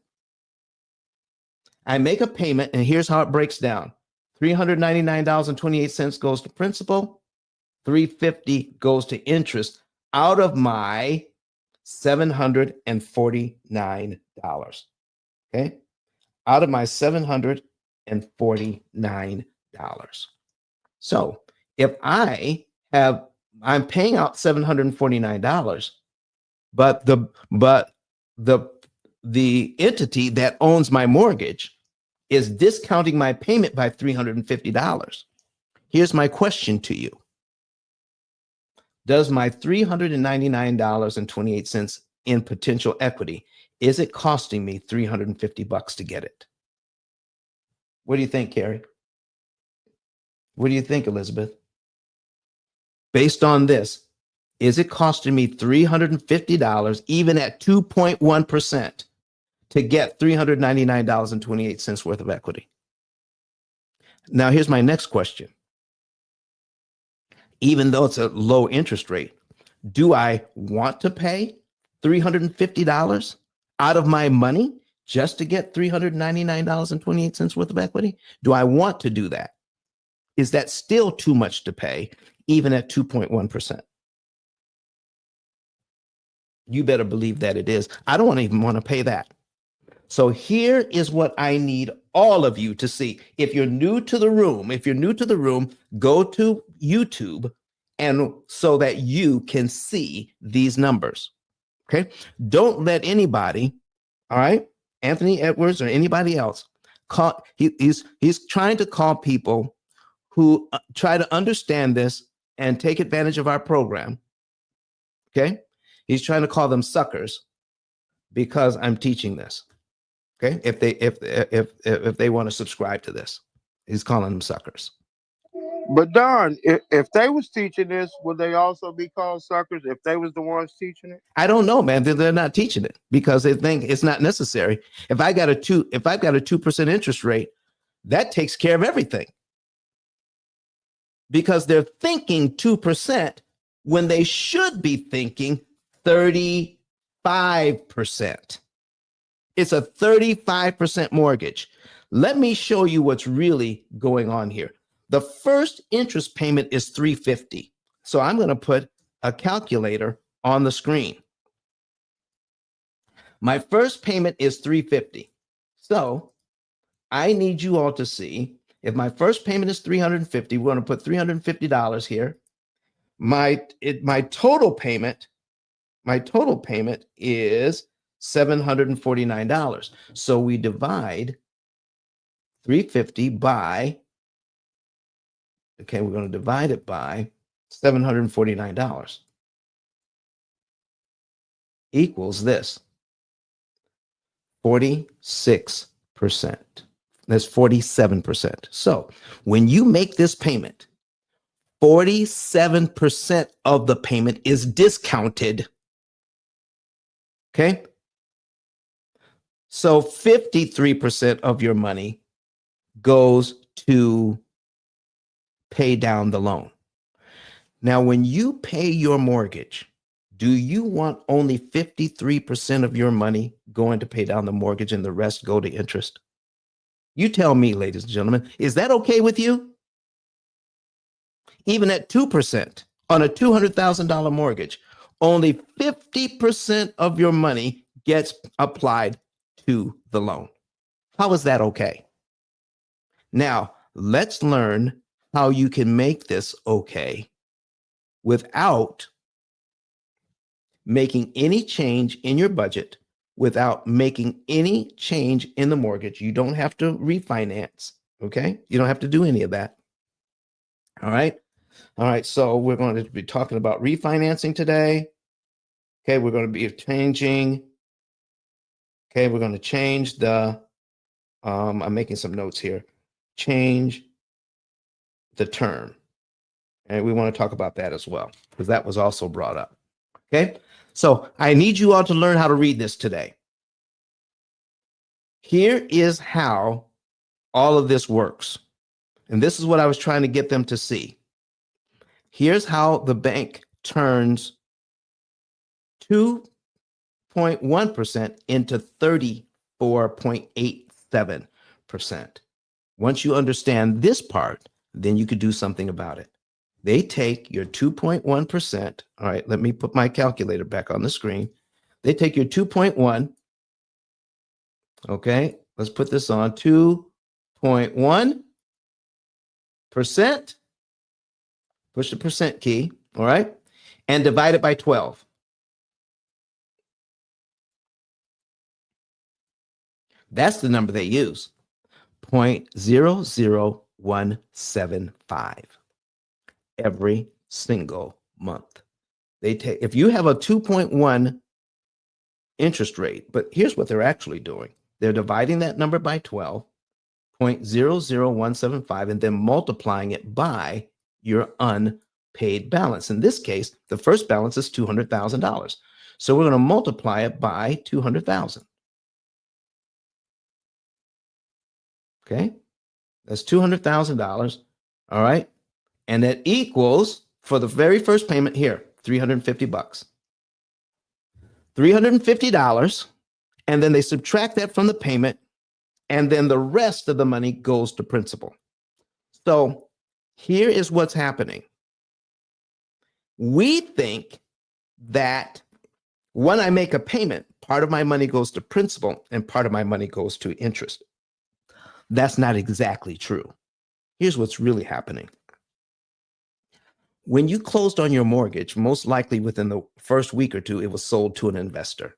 I make a payment, and here's how it breaks down. $399.28 goes to principal, $350 goes to interest out of my $749. Okay? Out of my $749. So if I'm paying out $749, but the entity that owns my mortgage is discounting my payment by $350. Here's my question to you. Does my $399.28 in potential equity, is it costing me $350 to get it? What do you think, Carrie? What do you think, Elizabeth? Based on this, is it costing me $350, even at 2.1%, to get $399.28 worth of equity? Now, here's my next question. Even though it's a low interest rate, do I want to pay $350 out of my money just to get $399.28 worth of equity? Do I want to do that? Is that still too much to pay, even at 2.1%? You better believe that it is. I don't even want to pay that. So here is what I need all of you to see. If you're new to the room, go to YouTube and so that you can see these numbers. Okay. Don't let anybody, all right, Anthony Edwards or anybody else he's trying to call people who try to understand this and take advantage of our program. Okay. He's trying to call them suckers because I'm teaching this. Okay. If they want to subscribe to this, he's calling them suckers. But Don, if they was teaching this, would they also be called suckers if they was the ones teaching it? I don't know, man. They're not teaching it because they think it's not necessary. If I've got a 2% interest rate, that takes care of everything. Because they're thinking 2% when they should be thinking 35%. It's a 35% mortgage. Let me show you what's really going on here. The first interest payment is $350. So I'm going to put a calculator on the screen. My first payment is $350. So I need you all to see if my first payment is $350, we're going to put $350 here. My total payment is $749. So we divide 350 by, okay, we're going to divide it by $749 equals this, 46%. That's 47%. So when you make this payment, 47% of the payment is discounted. Okay. So 53% of your money goes to pay down the loan. Now, when you pay your mortgage, do you want only 53% of your money going to pay down the mortgage and the rest go to interest? You tell me, ladies and gentlemen, is that okay with you? Even at 2% on a $200,000 mortgage, only 50% of your money gets applied to the loan. How is that okay? Now, let's learn how you can make this okay without making any change in your budget, without making any change in the mortgage. You don't have to refinance, okay? You don't have to do any of that. All right. All right. So we're going to be talking about refinancing today. Okay. We're going to be changing. Okay. We're going to change the, I'm making some notes here. Change the term. And we want to talk about that as well, because that was also brought up. Okay. So I need you all to learn how to read this today. Here is how all of this works. And this is what I was trying to get them to see. Here's how the bank turns 2.1% into 34.87%. Once you understand this part, then you could do something about it. They take your 2.1%. All right, let me put my calculator back on the screen. They take your 2.1. Okay, let's put this on 2.1%. Push the percent key. All right, and divide it by 12. That's the number they use. 0.00175 every single month. They take, if you have a 2.1 interest rate, but here's what they're actually doing. They're dividing that number by 12, 0.00175, and then multiplying it by your unpaid balance. In this case, the first balance is $200,000. So we're going to multiply it by 200,000. Okay, that's $200,000. All right, and that equals, for the very first payment here, $350. $350, and then they subtract that from the payment, and then the rest of the money goes to principal. So here is what's happening. We think that when I make a payment, part of my money goes to principal and part of my money goes to interest. That's not exactly true. Here's what's really happening. When you closed on your mortgage, most likely within the first week or two, it was sold to an investor.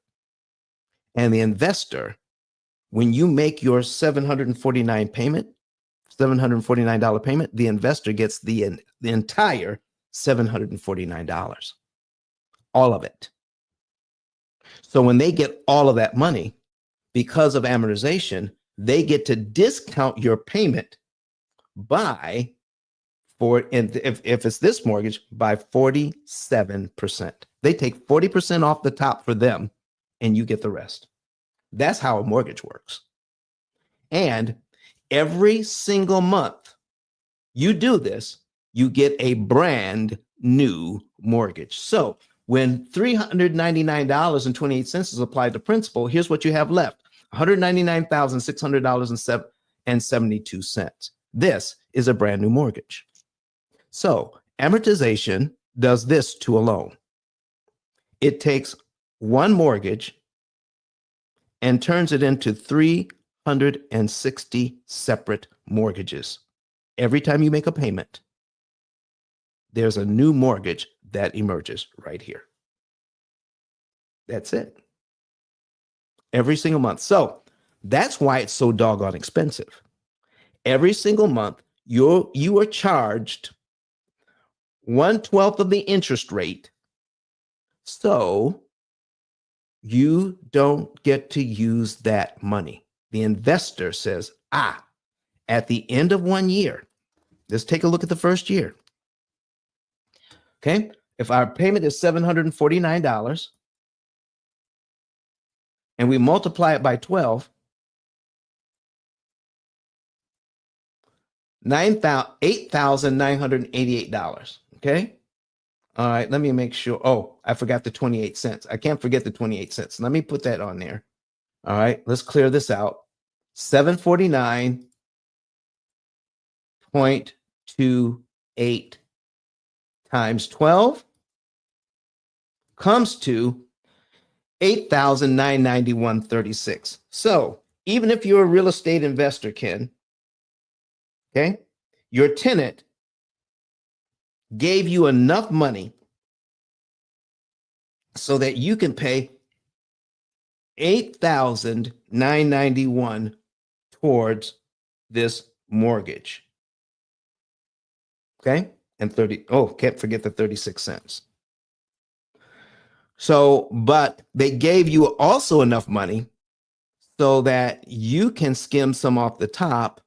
And the investor, when you make your $749 payment, $749 payment, the investor gets the entire $749, all of it. So when they get all of that money, because of amortization, they get to discount your payment by, and if it's this mortgage, by 47%. They take 40% off the top for them, and you get the rest. That's how a mortgage works. And every single month you do this, you get a brand new mortgage. So when $399.28 is applied to principal, here's what you have left: $199,600.72. This is a brand new mortgage. So amortization does this to a loan. It takes one mortgage and turns it into 360 separate mortgages. Every time you make a payment, there's a new mortgage that emerges right here. That's it. Every single month. So that's why it's so doggone expensive. Every single month, you are charged 1/12 of the interest rate. So you don't get to use that money. The investor says, at the end of 1 year, let's take a look at the first year. Okay. If our payment is $749 and we multiply it by 12, $8,988. Okay. All right. Let me make sure. Oh, I forgot the 28 cents. I can't forget the 28 cents. Let me put that on there. All right. Let's clear this out. 749.28 times 12 comes to $8,991.36. So even if you're a real estate investor, Ken, okay, your tenant gave you enough money so that you can pay $8,991 towards this mortgage. Okay. And can't forget the 36 cents. So, but they gave you also enough money so that you can skim some off the top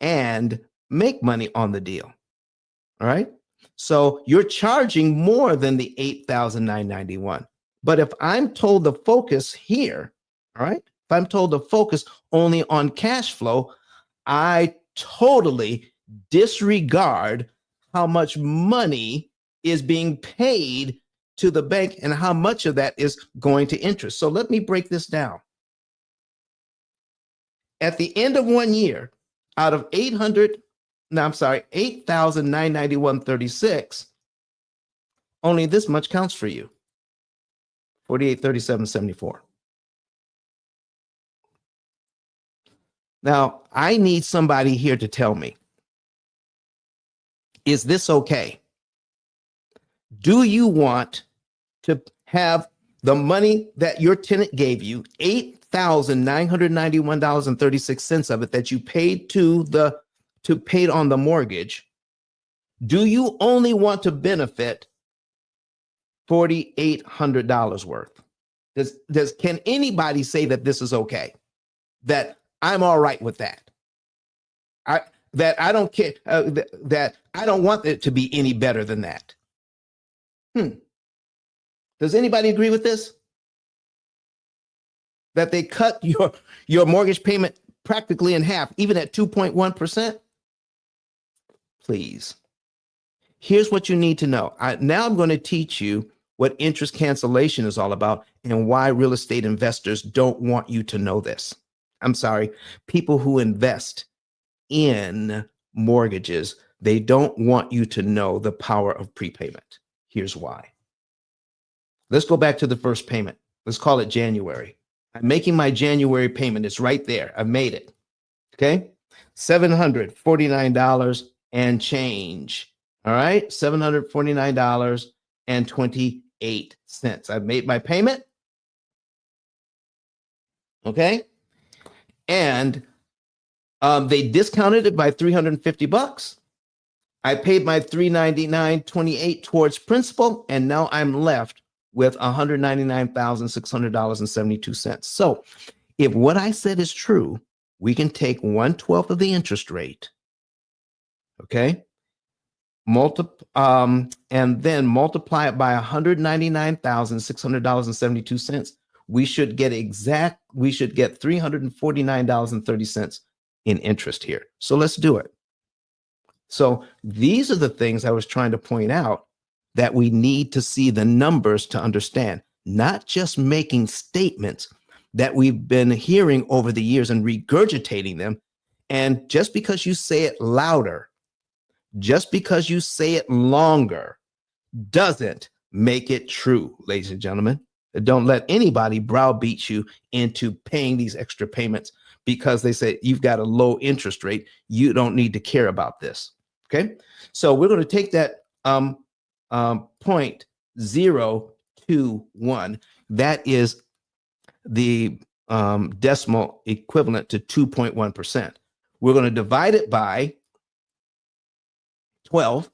and make money on the deal. All right. So you're charging more than the $8,991. But if I'm told to focus here, all right, if I'm told to focus only on cash flow, I totally disregard how much money is being paid to the bank and how much of that is going to interest. So let me break this down. At the end of 1 year, out of $8,991.36, only this much counts for you. $48.37.74. Now, I need somebody here to tell me, is this okay? Do you want to have the money that your tenant gave you, $8,991.36 of it that you paid paid on the mortgage? Do you only want to benefit $4,800 worth? Can anybody say that this is okay? That I'm all right with that? That I don't care, that I don't want it to be any better than that. Does anybody agree with this? That they cut your mortgage payment practically in half, even at 2.1%? Please. Here's what you need to know. Now I'm going to teach you what interest cancellation is all about and why real estate investors don't want you to know this. I'm sorry, people who invest in mortgages, they don't want you to know the power of prepayment. Here's why. Let's go back to the first payment. Let's call it January. I'm making my January payment. It's right there. I've made it. Okay. $749 and change. All right. $749.28. I've made my payment. Okay. And they discounted it by $350. I paid my $399.28 towards principal, and now I'm left with $199,600.72. So if what I said is true, we can take 1/12 of the interest rate, okay, and then multiply it by $199,600.72. We should get $349.30 in interest here. So let's do it. So these are the things I was trying to point out that we need to see the numbers to understand, not just making statements that we've been hearing over the years and regurgitating them. And just because you say it louder, just because you say it longer, doesn't make it true, ladies and gentlemen. Don't let anybody browbeat you into paying these extra payments because they say you've got a low interest rate. You don't need to care about this. Okay, so we're going to take that 0.021. That is the decimal equivalent to 2.1%. We're going to divide it by 12,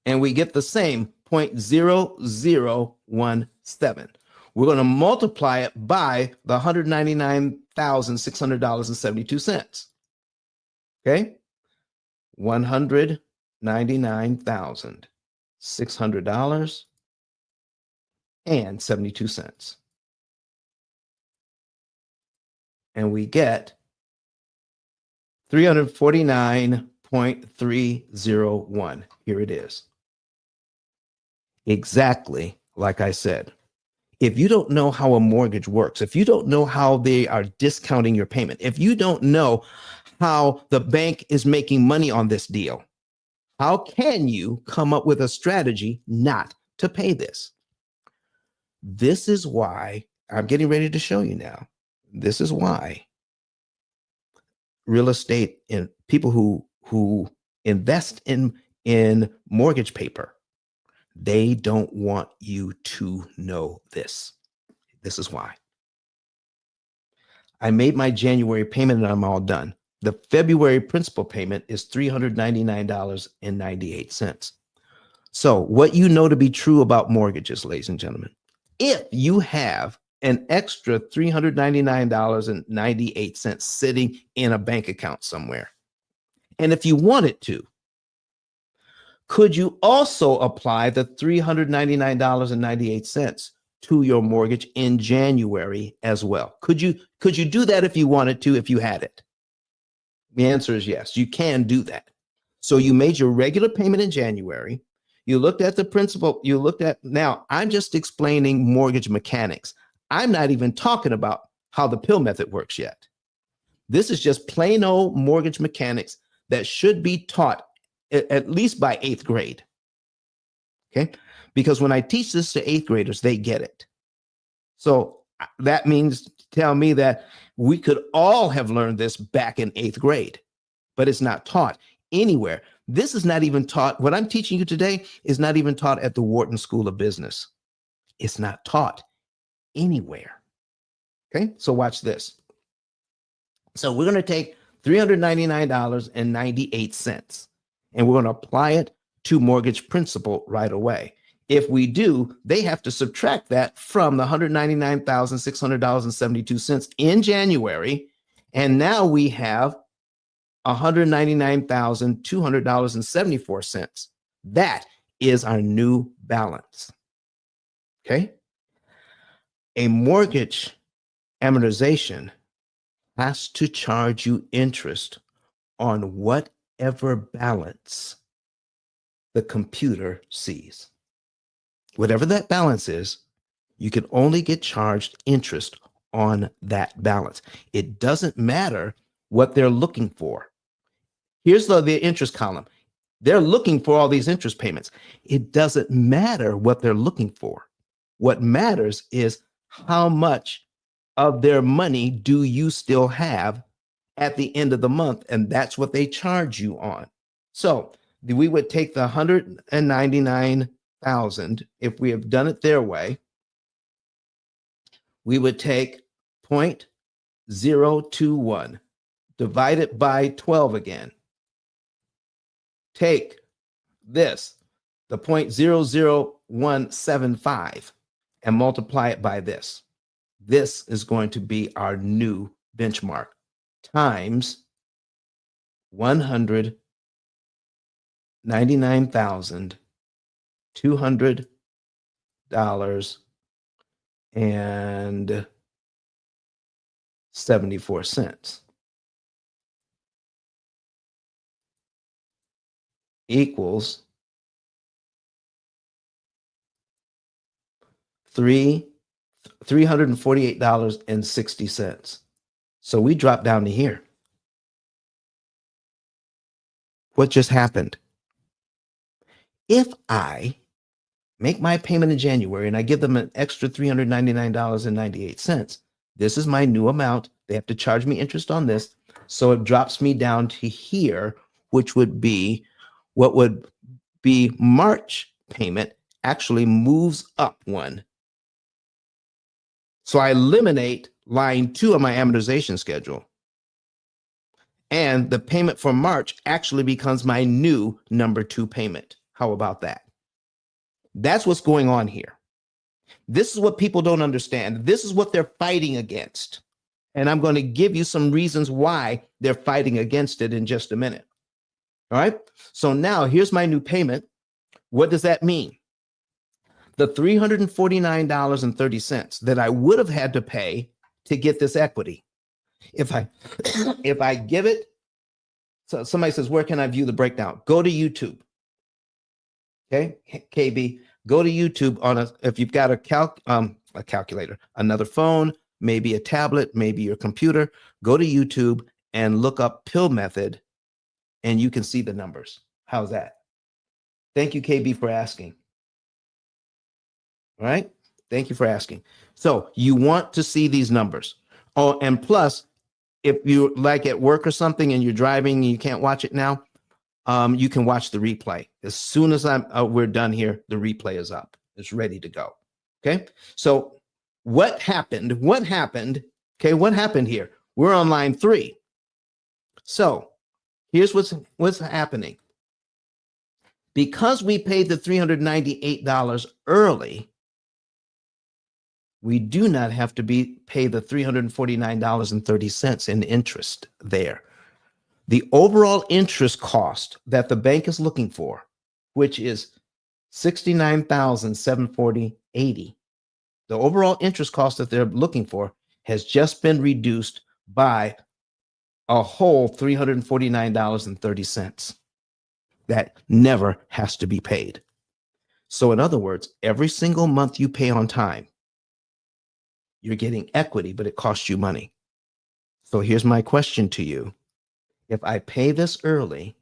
and we get the same 0.0017. We're going to multiply it by the $199,600.72. Okay, $199,600.72. And we get 349.301. Here it is. Exactly like I said. If you don't know how a mortgage works, if you don't know how they are discounting your payment, if you don't know how the bank is making money on this deal, how can you come up with a strategy not to pay this? This is why I'm getting ready to show you now. This is why real estate and people who invest in mortgage paper, they don't want you to know this. This is why. I made my January payment and I'm all done. The February principal payment is $399.98. So what you know to be true about mortgages, ladies and gentlemen, if you have an extra $399.98 sitting in a bank account somewhere, and if you wanted to, could you also apply the $399.98 to your mortgage in January as well? Could you do that if you wanted to, if you had it? The answer is yes, you can do that. So you made your regular payment in January. You looked at the principal. Now I'm just explaining mortgage mechanics. I'm not even talking about how the P.I.L.L method works yet. This is just plain old mortgage mechanics that should be taught at least by 8th grade. Okay, because when I teach this to 8th graders, they get it. So that means tell me that we could all have learned this back in 8th grade, but it's not taught anywhere. This is not even taught. What I'm teaching you today is not even taught at the Wharton School of Business. It's not taught anywhere. Okay, so watch this. So we're going to take $399.98 and we're going to apply it to mortgage principal right away. If we do, they have to subtract that from the $199,600.72 in January. And now we have $199,200.74. That is our new balance. Okay. A mortgage amortization has to charge you interest on whatever balance the computer sees. Whatever that balance is, you can only get charged interest on that balance. It doesn't matter what they're looking for. Here's the interest column. They're looking for all these interest payments. It doesn't matter what they're looking for. What matters is how much of their money do you still have at the end of the month, and that's what they charge you on. So we would take the 199,000 if we have done it their way. We would take 0.021, divide it by 12 again. Take this, the 0.00175, and multiply it by this. This is going to be our new benchmark times $199,200.74 equals $348.60. So we drop down to here. What just happened? If I make my payment in January and I give them an extra $399.98, this is my new amount. They have to charge me interest on this. So it drops me down to here, which would be what would be March payment actually moves up one. So I eliminate line 2 of my amortization schedule. And the payment for March actually becomes my new number 2 payment. How about that? That's what's going on here. This is what people don't understand. This is what they're fighting against. And I'm going to give you some reasons why they're fighting against it in just a minute. All right. So now here's my new payment. What does that mean? The $349.30 that I would have had to pay to get this equity. If I give it, so somebody says, where can I view the breakdown? Go to YouTube. Okay, KB, go to YouTube if you've got a calculator, another phone, maybe a tablet, maybe your computer, go to YouTube and look up P.I.L.L method and you can see the numbers. How's that? Thank you, KB, for asking. All right. Thank you for asking. So you want to see these numbers. Oh, and plus, if you like at work or something and you're driving and you can't watch it now, you can watch the replay. As soon as we're done here, the replay is up. It's ready to go. Okay. So what happened? What happened? Okay. What happened here? We're on line 3. So here's what's happening. Because we paid the $398 early, we do not have to pay the $349.30 in interest there. The overall interest cost that the bank is looking for, which is $69,740.80, the overall interest cost that they're looking for has just been reduced by a whole $349.30. That never has to be paid. So in other words, every single month you pay on time, you're getting equity, but it costs you money. So here's my question to you. If I pay this early,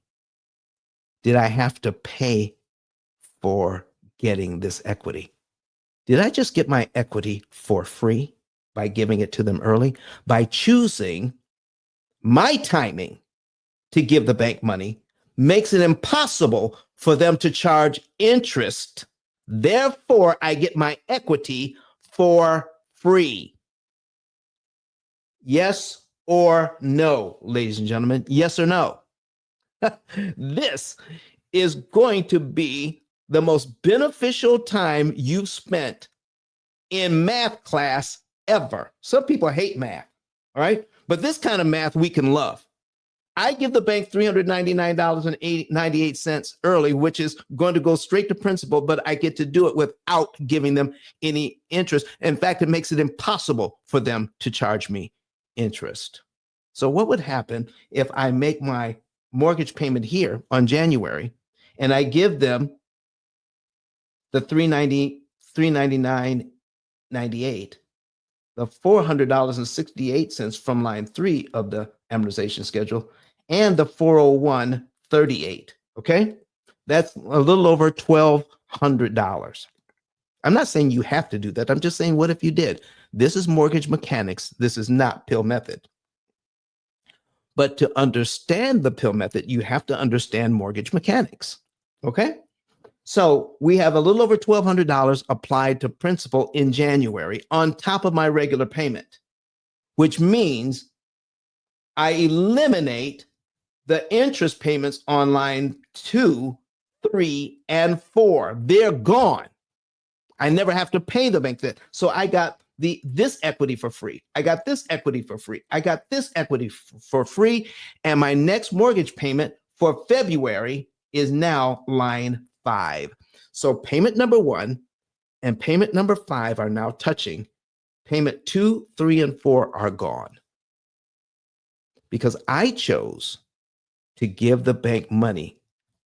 did I have to pay for getting this equity? Did I just get my equity for free by giving it to them early? By choosing my timing to give the bank money makes it impossible for them to charge interest. Therefore, I get my equity for free. Yes or no, ladies and gentlemen? Yes or no? This is going to be the most beneficial time you've spent in math class ever. Some people hate math, all right? But this kind of math we can love. I give the bank $399.98 early, which is going to go straight to principal, but I get to do it without giving them any interest. In fact, it makes it impossible for them to charge me interest. So what would happen if I make my mortgage payment here on January and I give them the $399.98, the $400.68 from line 3 of the amortization schedule, and the $401.38. Okay, that's a little over $1,200. I'm not saying you have to do that. I'm just saying, what if you did? This is mortgage mechanics. This is not P.I.L.L method. But to understand the P.I.L.L method, you have to understand mortgage mechanics. Okay? So we have a little over $1,200 applied to principal in January on top of my regular payment, which means I eliminate the interest payments on line 2, 3, and 4. They're gone. I never have to pay the bank that. So I got this equity for free. I got this equity for free. I got this equity for free. And my next mortgage payment for February is now line 5. So payment number 1 and payment number 5 are now touching. Payment 2, 3, and 4 are gone. Because I chose to give the bank money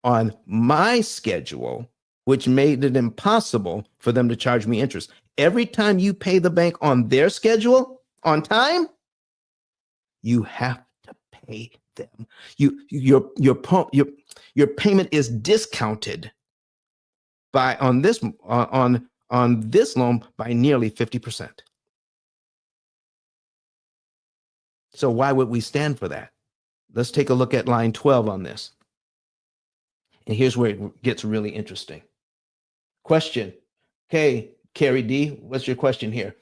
on my schedule, which made it impossible for them to charge me interest. Every time you pay the bank on their schedule on time, you have to pay them. Your payment is discounted by on this loan by nearly 50%. So why would we stand for that? Let's take a look at line 12 on this. And here's where it gets really interesting. Question. Okay, Carrie D, what's your question here?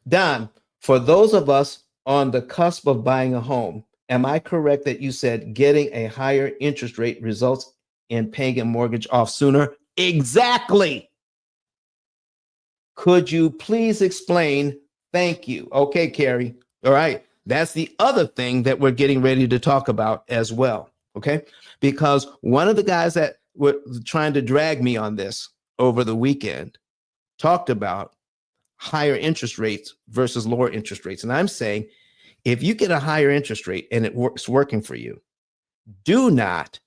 Don, for those of us on the cusp of buying a home, am I correct that you said getting a higher interest rate results in paying a mortgage off sooner? Exactly. Could you please explain? Thank you. Okay, Carrie. All right. That's the other thing that we're getting ready to talk about as well. Okay. Because one of the guys that were trying to drag me on this over the weekend talked about higher interest rates versus lower interest rates. And I'm saying, if you get a higher interest rate and it works working for you, do not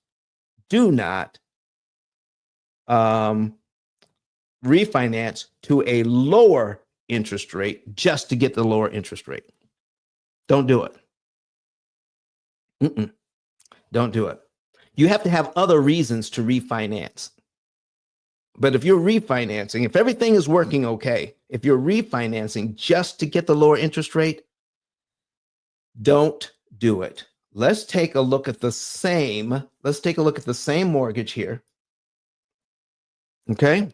refinance to a lower interest rate just to get the lower interest rate. Don't do it. Don't do it. You have to have other reasons to refinance. But if you're refinancing, if everything is working okay, if you're refinancing just to get the lower interest rate, don't do it. Let's take a look at the same mortgage here. Okay.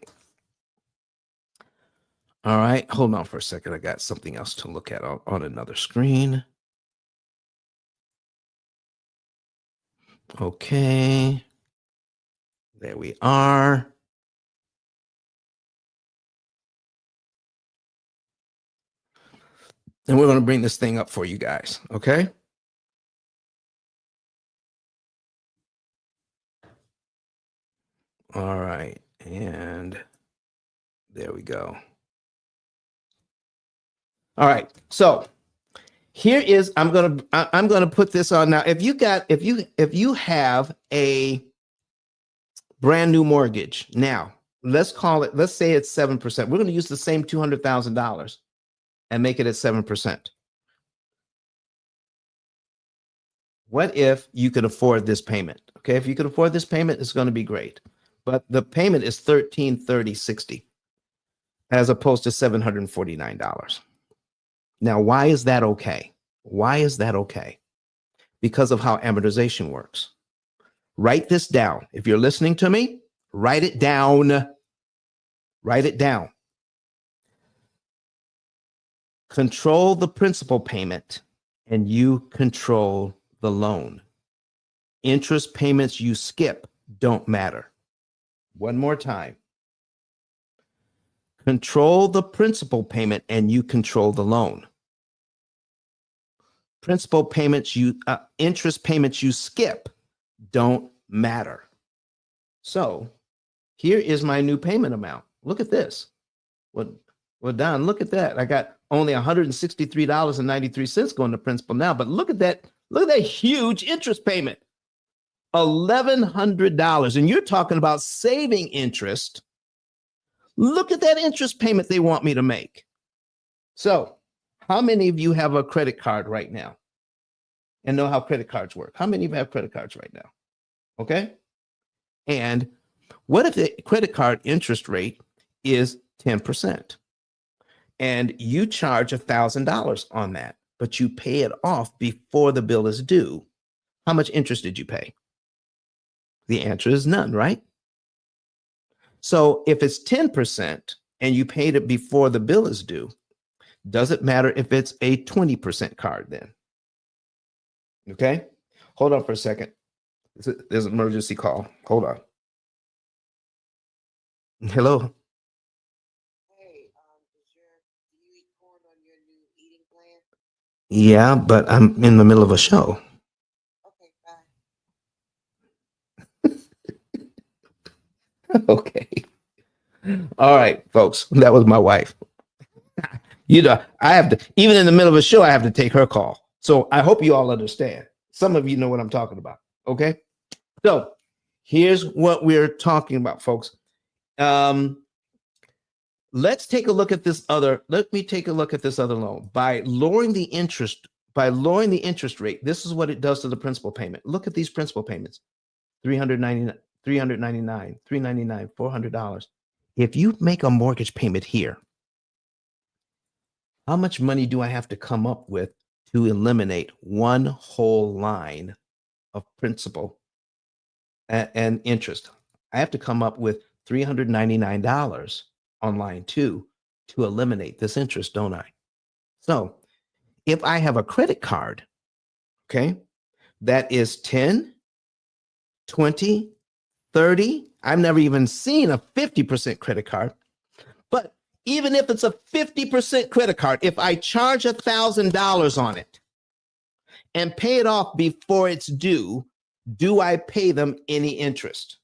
All right. Hold on for a second. I got something else to look at on another screen. Okay. There we are. And we're going to bring this thing up for you guys. Okay. All right. And there we go. All right. So here is, I'm going to put this on now. If you have a brand new mortgage now, let's say it's 7%. We're going to use the same $200,000 and make it at 7%. What if you could afford this payment? Okay, if you could afford this payment, it's going to be great. But the payment is $1,330.60 as opposed to $749. Now, why is that okay? Why is that okay? Because of how amortization works. Write this down. If you're listening to me, write it down. Write it down. Control the principal payment and you control the loan. Interest payments you skip don't matter. One more time. Control the principal payment and you control the loan. Principal payments interest payments you skip don't matter. So here is my new payment amount. Look at this. Well, Don, look at that. I got only $163.93 going to principal now, but look at that huge interest payment. $1,100. And you're talking about saving interest. Look at that interest payment they want me to make. So how many of you have a credit card right now and know how credit cards work? How many of you have credit cards right now? Okay. And what if the credit card interest rate is 10%. And you charge $1,000 on that, but you pay it off before the bill is due. How much interest did you pay? The answer is none, right? So if it's 10% and you paid it before the bill is due, does it matter if it's a 20% card then? Okay, hold on for a second. There's an emergency call. Hold on. Hello. Do you eat corn on your new eating plan? Yeah, but I'm in the middle of a show. Okay, bye. Okay. All right, folks. That was my wife. I have to, even in the middle of a show, I have to take her call. So I hope you all understand. Some of you know what I'm talking about. Okay. So here's what we're talking about, folks. Let's take a look at this other. Let me take a look at this other loan. By lowering the interest rate, this is what it does to the principal payment. Look at these principal payments: $399, $399, $399, $400. If you make a mortgage payment here, how much money do I have to come up with to eliminate one whole line of principal and interest? I have to come up with $399 on line 2 to eliminate this interest, don't I? So if I have a credit card, okay, that is 10, 20, 30. I've never even seen a 50% credit card. But even if it's a 50% credit card, if I charge $1,000 on it and pay it off before it's due, do I pay them any interest,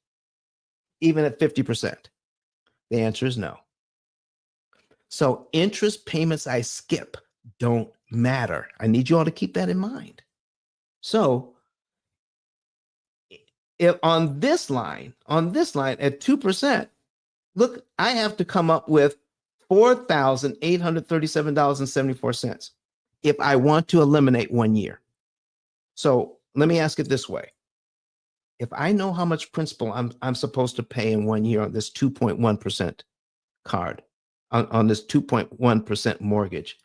even at 50%? The answer is no. So interest payments I skip don't matter. I need you all to keep that in mind. So if on this line at 2%, look, I have to come up with $4,837.74 if I want to eliminate 1 year. So let me ask it this way. If I know how much principal I'm supposed to pay in 1 year on this 2.1% card, on this 2.1% mortgage,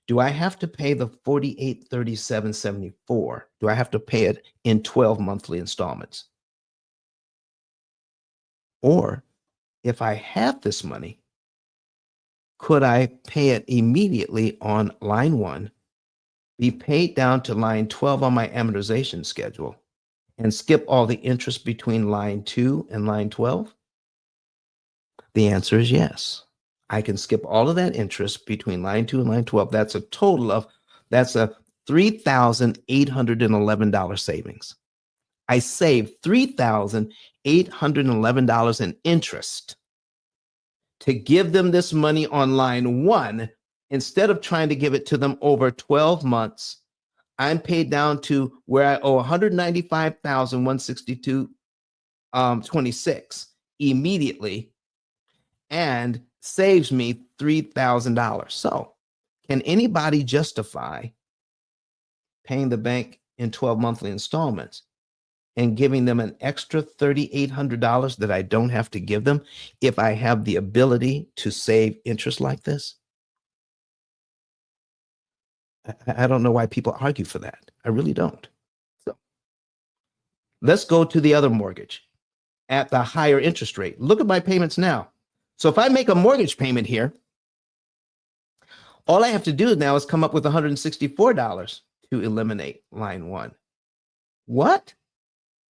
do I have to pay the $4837.74? Do I have to pay it in 12 monthly installments? Or if I have this money, could I pay it immediately on line 1, be paid down to line 12 on my amortization schedule, and skip all the interest between line 2 and line 12? The answer is yes. I can skip all of that interest between line 2 and line 12. That's a $3,811 savings. I saved $3,811 in interest to give them this money on line 1 instead of trying to give it to them over 12 months. I'm paid down to where I owe $195,162.26 immediately, and saves me $3,000. So can anybody justify paying the bank in 12 monthly installments and giving them an extra $3,800 that I don't have to give them if I have the ability to save interest like this? I don't know why people argue for that. I really don't. So let's go to the other mortgage at the higher interest rate. Look at my payments now. So if I make a mortgage payment here, all I have to do now is come up with $164 to eliminate line 1. What?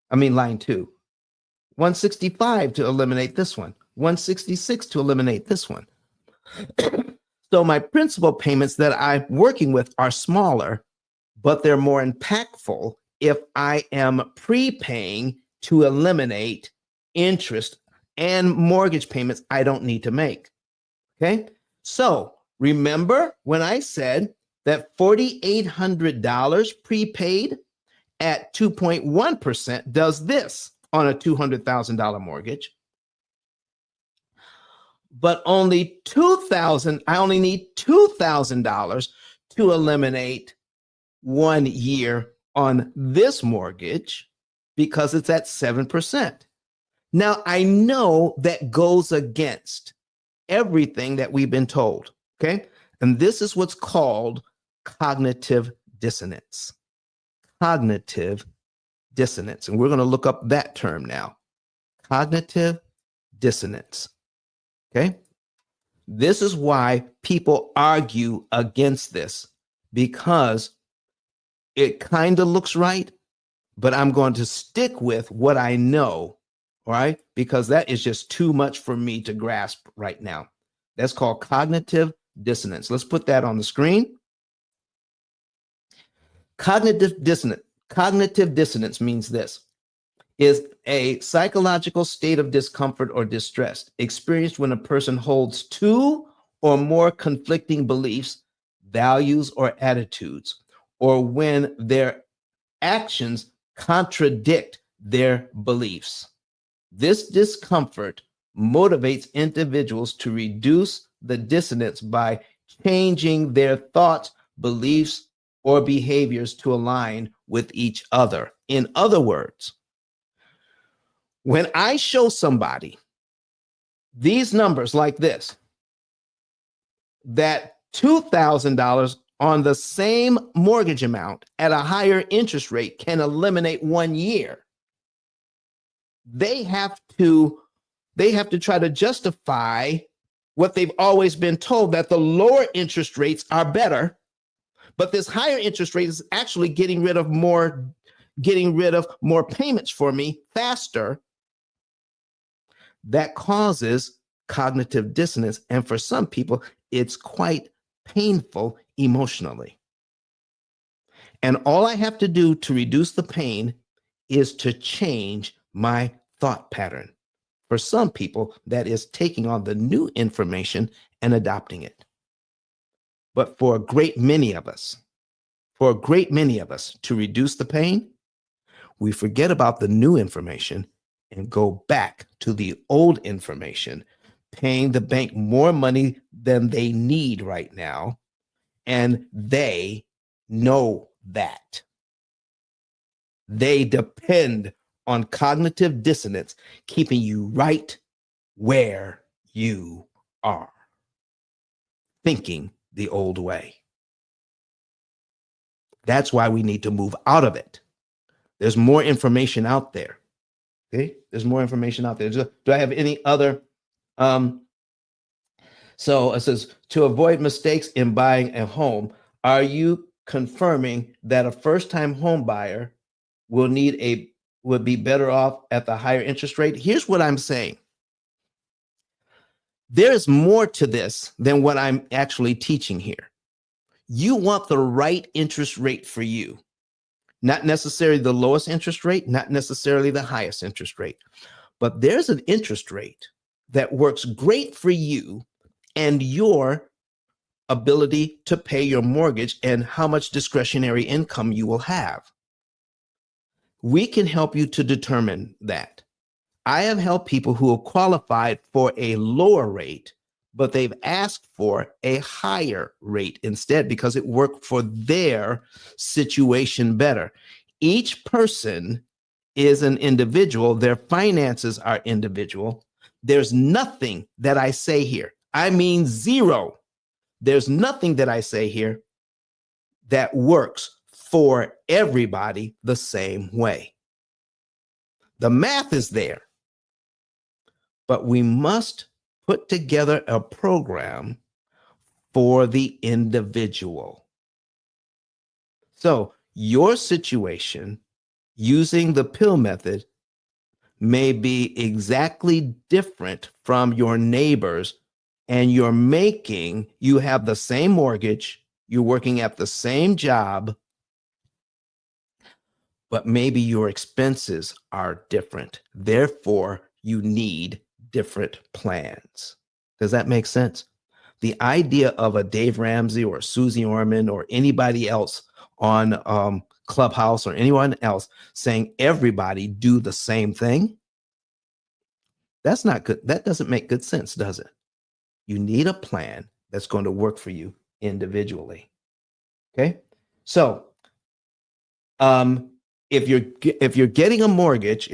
I mean, line 2. 165 to eliminate this one. 166 to eliminate this one. So my principal payments that I'm working with are smaller, but they're more impactful if I am prepaying to eliminate interest and mortgage payments I don't need to make. Okay. So remember when I said that $4,800 prepaid at 2.1% does this on a $200,000 mortgage, but only I only need $2,000 to eliminate 1 year on this mortgage because it's at 7%. Now, I know that goes against everything that we've been told. Okay. And this is what's called cognitive dissonance. Cognitive dissonance. And we're going to look up that term now. Cognitive dissonance. Okay. This is why people argue against this, because it kind of looks right, but I'm going to stick with what I know, all right? Because that is just too much for me to grasp right now. That's called cognitive dissonance. Let's put that on the screen. Cognitive dissonance means this: is a psychological state of discomfort or distress experienced when a person holds two or more conflicting beliefs, values, or attitudes, or when their actions contradict their beliefs. This discomfort motivates individuals to reduce the dissonance by changing their thoughts, beliefs, or behaviors to align with each other. In other words, when I show somebody these numbers like this, that $2,000 on the same mortgage amount at a higher interest rate can eliminate 1 year, they have to try to justify what they've always been told, that the lower interest rates are better, but this higher interest rate is actually getting rid of more payments for me faster. That causes cognitive dissonance, and for some people it's quite painful emotionally. And all I have to do to reduce the pain is to change my thought pattern. For some people, that is taking on the new information and adopting it. But for a great many of us, to reduce the pain, we forget about the new information and go back to the old information, paying the bank more money than they need right now. And they know that. They depend on cognitive dissonance, keeping you right where you are, thinking the old way. That's why we need to move out of it. There's more information out there. Okay, there's more information out there. Do I have any other? So it says, to avoid mistakes in buying a home, are you confirming that a first-time home buyer would be better off at the higher interest rate? Here's what I'm saying. There's more to this than what I'm actually teaching here. You want the right interest rate for you. Not necessarily the lowest interest rate, not necessarily the highest interest rate, but there's an interest rate that works great for you and your ability to pay your mortgage and how much discretionary income you will have. We can help you to determine that. I have helped people who have qualified for a lower rate, but they've asked for a higher rate instead because it worked for their situation better. Each person is an individual. Their finances are individual. There's nothing that I say here. I mean, zero. There's nothing that I say here that works for everybody the same way. The math is there, but we must put together a program for the individual. So your situation using the P.I.L.L method may be exactly different from your neighbors, and you have the same mortgage, you're working at the same job, but maybe your expenses are different. Therefore, you need different plans. Does that make sense? The idea of a Dave Ramsey or Susie Orman or anybody else on Clubhouse or anyone else saying everybody do the same thing, that's not good. That doesn't make good sense, does it? You need a plan that's going to work for you individually. Okay? So, if you're getting a mortgage,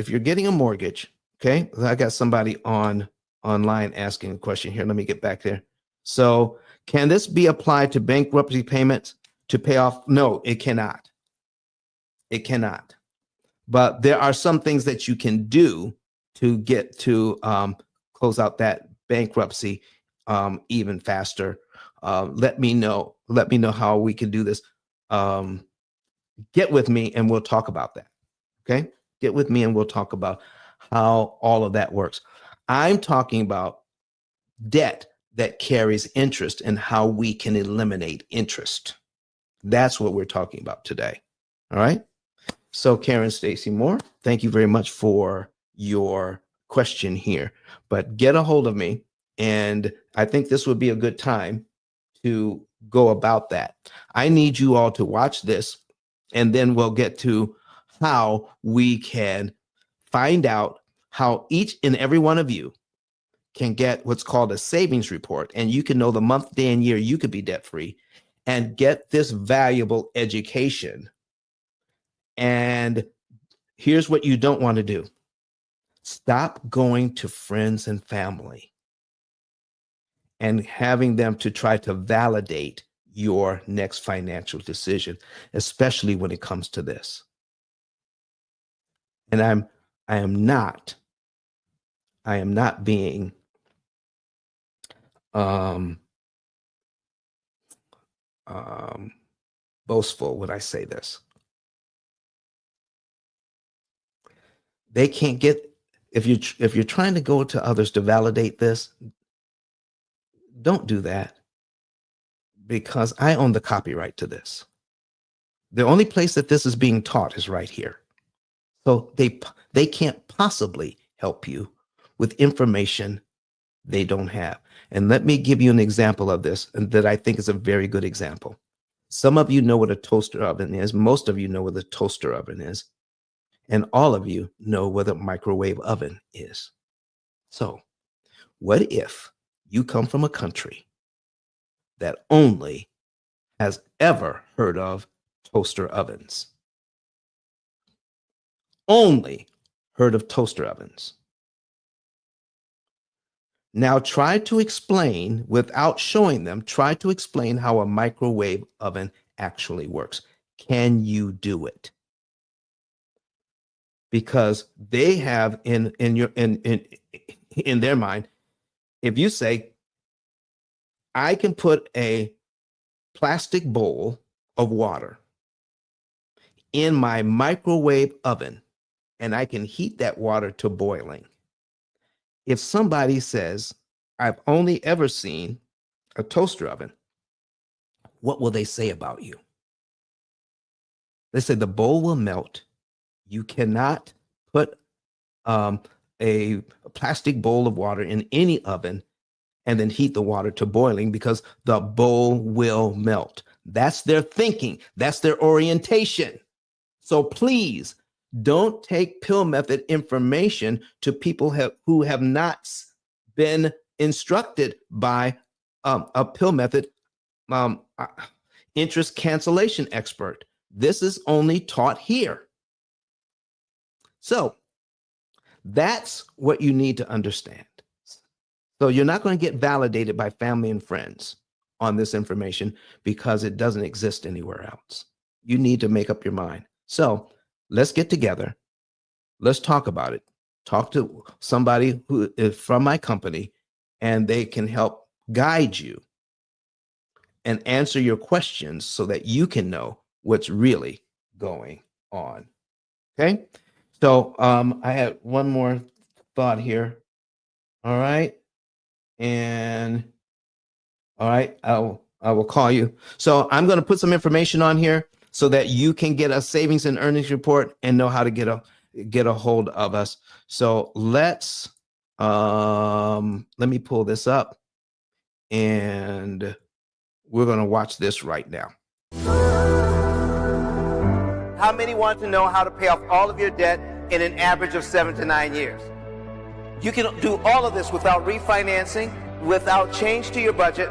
okay, I got somebody on online asking a question here. Let me get back there. So can this be applied to bankruptcy payments to pay off? No, it cannot. It cannot. But there are some things that you can do to get to close out that bankruptcy even faster. Let me know how we can do this. Get with me and we'll talk about that. Okay? Get with me and we'll talk about how all of that works. I'm talking about debt that carries interest and how we can eliminate interest. That's what we're talking about today. All right? So Karen Stacy Moore, thank you very much for your question here. But get a hold of me, and I think this would be a good time to go about that. I need you all to watch this, and then we'll get to how we can find out how each and every one of you can get what's called a savings report, and you can know the month, day, and year you could be debt-free and get this valuable education. And here's what you don't want to do. Stop going to friends and family and having them to try to validate your next financial decision, especially when it comes to this. And I am not being boastful when I say this. They can't get, if you're trying to go to others to validate this, don't do that, because I own the copyright to this. The only place that this is being taught is right here. So they can't possibly help you with information they don't have. And let me give you an example of this, and that I think is a very good example. Some of you know what a toaster oven is. Most of you know what a toaster oven is. And all of you know what a microwave oven is. So what if you come from a country that only has ever heard of toaster ovens? Only heard of toaster ovens. Now try to explain, without showing them, try to explain how a microwave oven actually works. Can you do it? Because they have in their mind, if you say, I can put a plastic bowl of water in my microwave oven and I can heat that water to boiling. If somebody says, I've only ever seen a toaster oven, what will they say about you? They say the bowl will melt. You cannot put a plastic bowl of water in any oven and then heat the water to boiling, because the bowl will melt. That's their thinking. That's their orientation. So please don't take pill method information to people who have not been instructed by a pill method interest cancellation expert. This is only taught here. So that's what you need to understand. So you're not going to get validated by family and friends on this information because it doesn't exist anywhere else. You need to make up your mind. So let's get together. Let's talk about it. Talk to somebody who is from my company, and they can help guide you and answer your questions so that you can know what's really going on. Okay? So I had one more thought here. All right. And all right, I will call you. So I'm going to put some information on here so that you can get a savings and earnings report and know how to get a hold of us. So let's let me pull this up, and we're going to watch this right now. How many want to know how to pay off all of your debt in an average of 7 to 9 years? You can do all of this without refinancing, without change to your budget,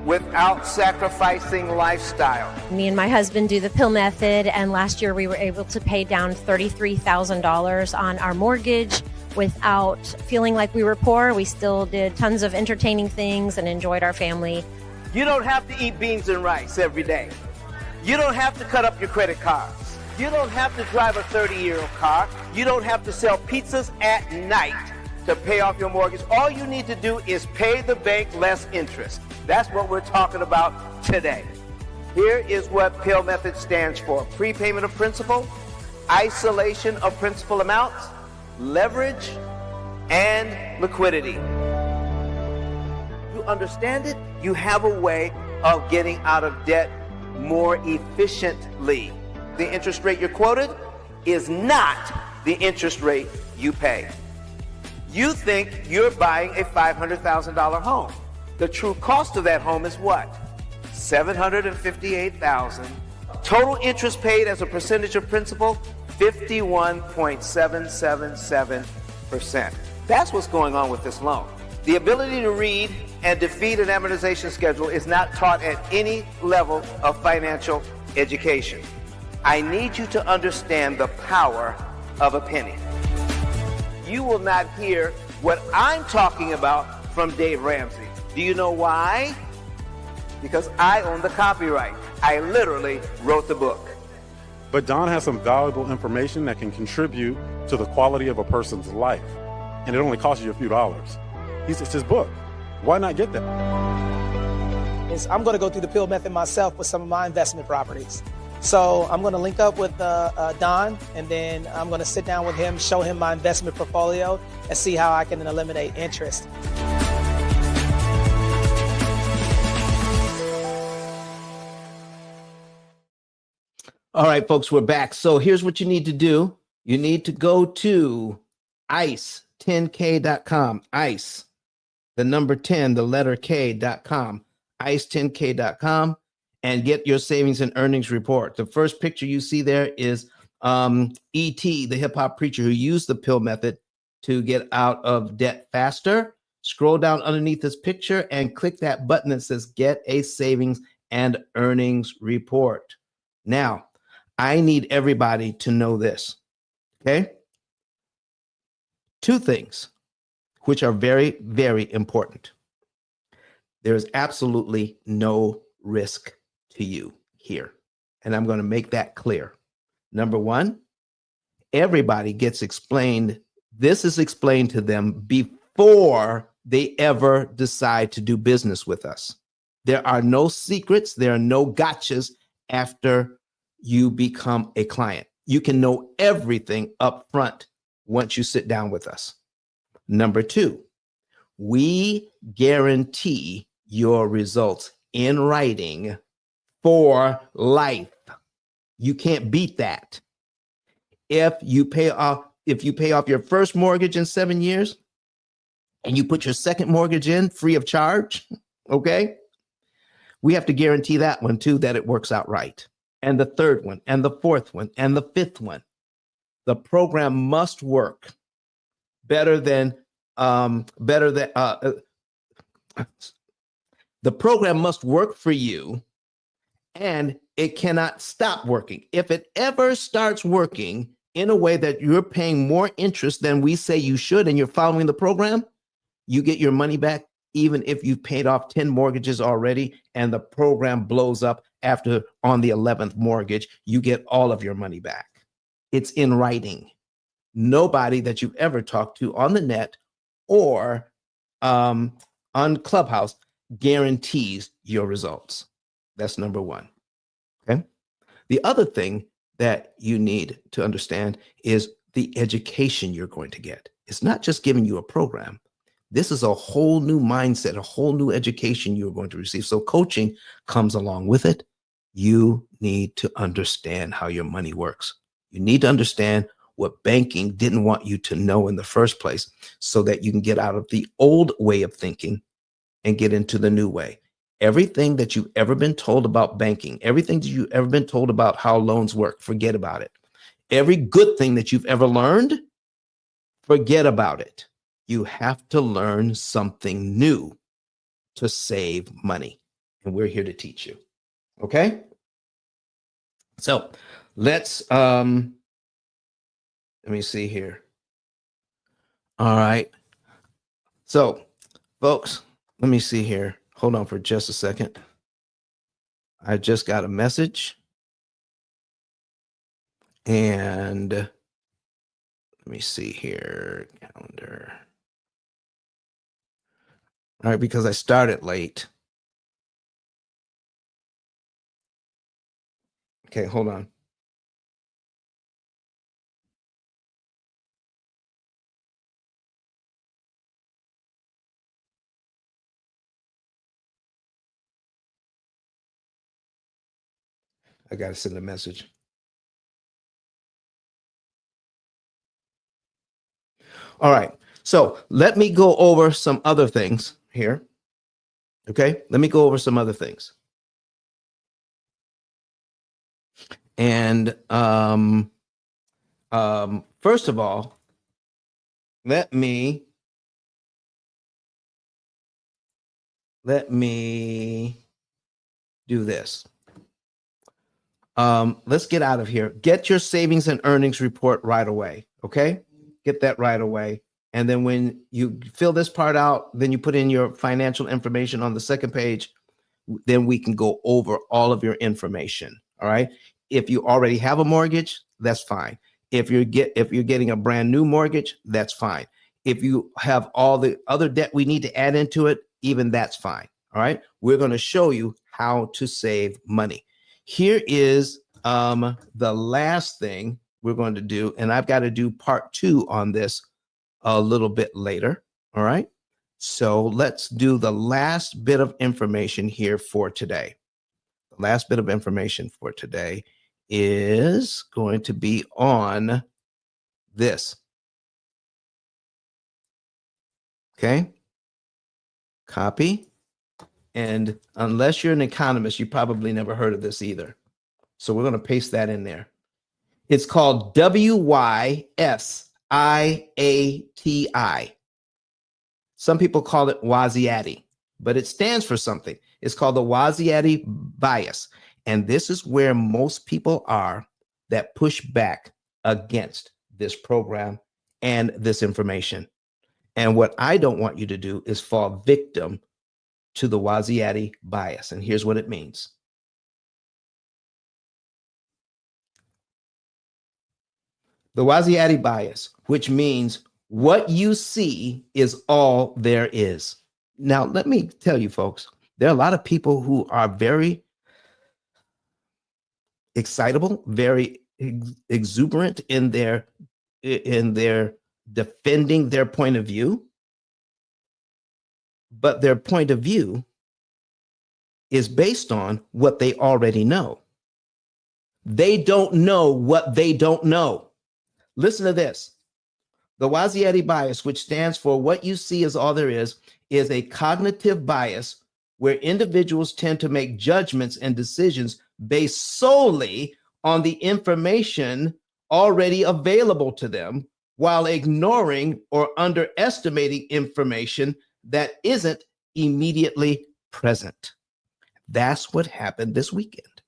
without sacrificing lifestyle. Me and my husband do the P.I.L.L method, and last year we were able to pay down $33,000 on our mortgage without feeling like we were poor. We still did tons of entertaining things and enjoyed our family. You don't have to eat beans and rice every day. You don't have to cut up your credit cards. You don't have to drive a 30-year-old car. You don't have to sell pizzas at night to pay off your mortgage. All you need to do is pay the bank less interest. That's what we're talking about today. Here is what P.I.L.L method stands for: prepayment of principal, isolation of principal amounts, leverage, and liquidity. You understand it? You have a way of getting out of debt more efficiently. The interest rate you're quoted is not the interest rate you pay. You think you're buying a $500,000 home. The true cost of that home is what? $758,000. Total interest paid as a percentage of principal, 51.777%. That's what's going on with this loan. The ability to read and defeat an amortization schedule is not taught at any level of financial education. I need you to understand the power of a penny. You will not hear what I'm talking about from Dave Ramsey. Do you know why? Because I own the copyright. I literally wrote the book. But Don has some valuable information that can contribute to the quality of a person's life. And it only costs you a few dollars. It's his book. Why not get that? I'm going to go through the P.I.L.L method myself with some of my investment properties. So I'm going to link up with Don, and then I'm going to sit down with him, show him my investment portfolio, and see how I can eliminate interest. All right, folks, we're back. So here's what you need to do. You need to go to ice10k.com, ice, the number 10, the letter K.com, ice10k.com, and get your savings and earnings report. The first picture you see there is E.T., the hip hop preacher who used the P.I.L.L method to get out of debt faster. Scroll down underneath this picture and click that button that says get a savings and earnings report. Now, I need everybody to know this, okay? Two things which are very, very important. There is absolutely no risk to you here, and I'm going to make that clear. Number one, everybody gets explained. This is explained to them before they ever decide to do business with us. There are no secrets. There are no gotchas after you become a client. You can know everything up front once you sit down with us. Number two, we guarantee your results in writing for life. You can't beat that. If you pay off your first mortgage in 7 years and you put your second mortgage in free of charge, okay? We have to guarantee that one too, that it works out right. And the third one, and the fourth one, and the fifth one. The program must work better than the program must work for you, and it cannot stop working. If it ever starts working in a way that you're paying more interest than we say you should, and you're following the program, you get your money back, even if you've paid off 10 mortgages already, and the program blows up after on the 11th mortgage, you get all of your money back. It's in writing. Nobody that you've ever talked to on the net or on Clubhouse guarantees your results. That's number one. Okay. The other thing that you need to understand is the education you're going to get. It's not just giving you a program. This is a whole new mindset, a whole new education you're going to receive. So coaching comes along with it. You need to understand how your money works. You need to understand what banking didn't want you to know in the first place so that you can get out of the old way of thinking and get into the new way. Everything that you've ever been told about banking, everything that you've ever been told about how loans work, forget about it. Every good thing that you've ever learned, forget about it. You have to learn something new to save money. And we're here to teach you. Okay? So let me see here. All right. So, folks, let me see here. Hold on for just a second. I just got a message. And let me see here. Calendar. All right, because I started late. Okay, hold on. I got to send a message. All right. So let me go over some other things here. Okay. Let me go over some other things. And first of all, let me do this. Let's get out of here. Get your savings and earnings report right away. Okay. Get that right away. And then when you fill this part out, then you put in your financial information on the second page. Then we can go over all of your information. All right. If you already have a mortgage, that's fine. If you're getting a brand new mortgage, that's fine. If you have all the other debt we need to add into it, even that's fine. All right. We're going to show you how to save money. Here is the last thing we're going to do, and I've got to do part 2 on this a little bit later. All right. So let's do the last bit of information here for today. The last bit of information for today is going to be on this. Okay. Copy. And unless you're an economist, you probably never heard of this either. So we're going to paste that in there. It's called WYSIATI. Some people call it Wasiati, but it stands for something. It's called the Wasiati bias. And this is where most people are that push back against this program and this information. And what I don't want you to do is fall victim to the Wasiati bias. And here's what it means. The Wasiati bias, which means what you see is all there is. Now, let me tell you, folks, there are a lot of people who are very excitable, very exuberant in their defending their point of view, but their point of view is based on what they already know. They don't know what they don't know. Listen to this. The Wasiati bias, which stands for what you see is all there is a cognitive bias where individuals tend to make judgments and decisions based solely on the information already available to them while ignoring or underestimating information that isn't immediately present. That's what happened this weekend.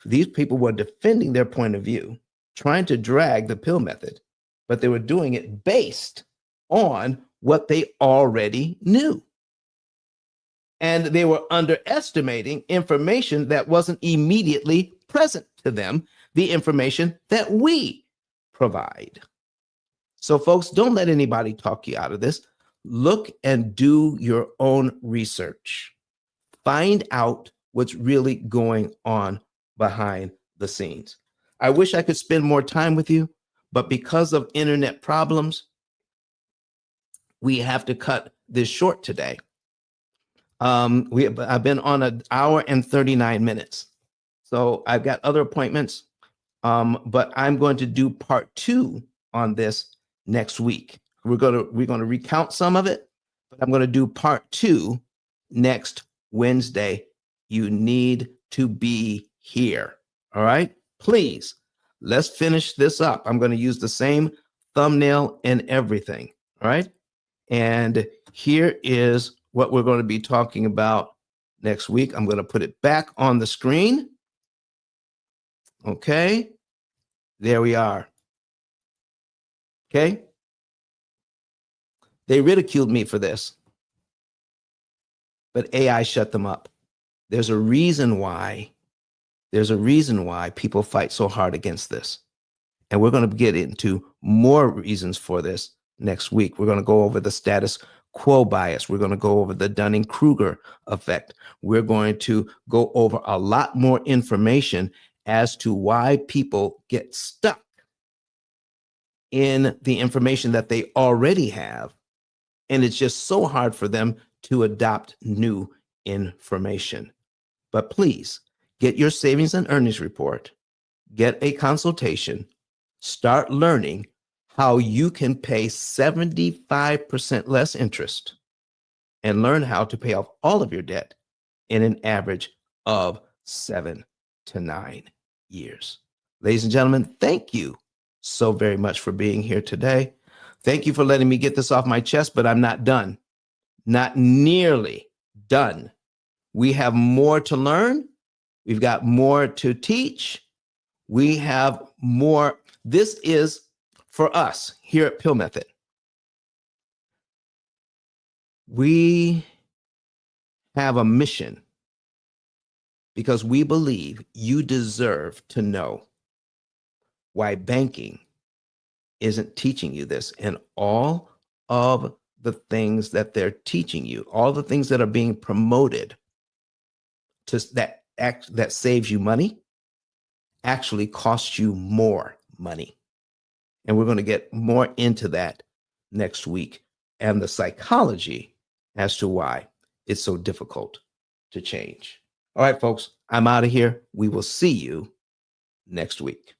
These people were defending their point of view, trying to drag the pill method, but they were doing it based on what they already knew. And they were underestimating information that wasn't immediately present to them, the information that we provide. So, folks, don't let anybody talk you out of this. Look and do your own research. Find out what's really going on behind the scenes. I wish I could spend more time with you, but because of internet problems, we have to cut this short today. I've been on an hour and 39 minutes. So I've got other appointments, but I'm going to do part 2 on this next week. We're going to recount some of it, but I'm going to do part 2 next Wednesday. You need to be here. All right, please, let's finish this up. I'm going to use the same thumbnail and everything. All right. And here is what we're going to be talking about next week. I'm going to put it back on the screen. Okay. There we are. Okay. They ridiculed me for this, but AI shut them up. There's a reason why people fight so hard against this. And we're going to get into more reasons for this next week. We're going to go over the status quo bias. We're going to go over the Dunning-Kruger effect. We're going to go over a lot more information as to why people get stuck in the information that they already have. And it's just so hard for them to adopt new information. But please get your savings and earnings report, get a consultation, start learning how you can pay 75% less interest and learn how to pay off all of your debt in an average of 7 to 9 years. Ladies and gentlemen, thank you so very much for being here today. Thank you for letting me get this off my chest, but I'm not done. Not nearly done. We have more to learn. We've got more to teach. We have more. This is for us here at P.I.L.L Method. We have a mission because we believe you deserve to know why banking isn't teaching you this, and all of the things that they're teaching you, all the things that are being promoted to that saves you money, actually costs you more money. And we're going to get more into that next week and the psychology as to why it's so difficult to change. All right, folks, I'm out of here. We will see you next week.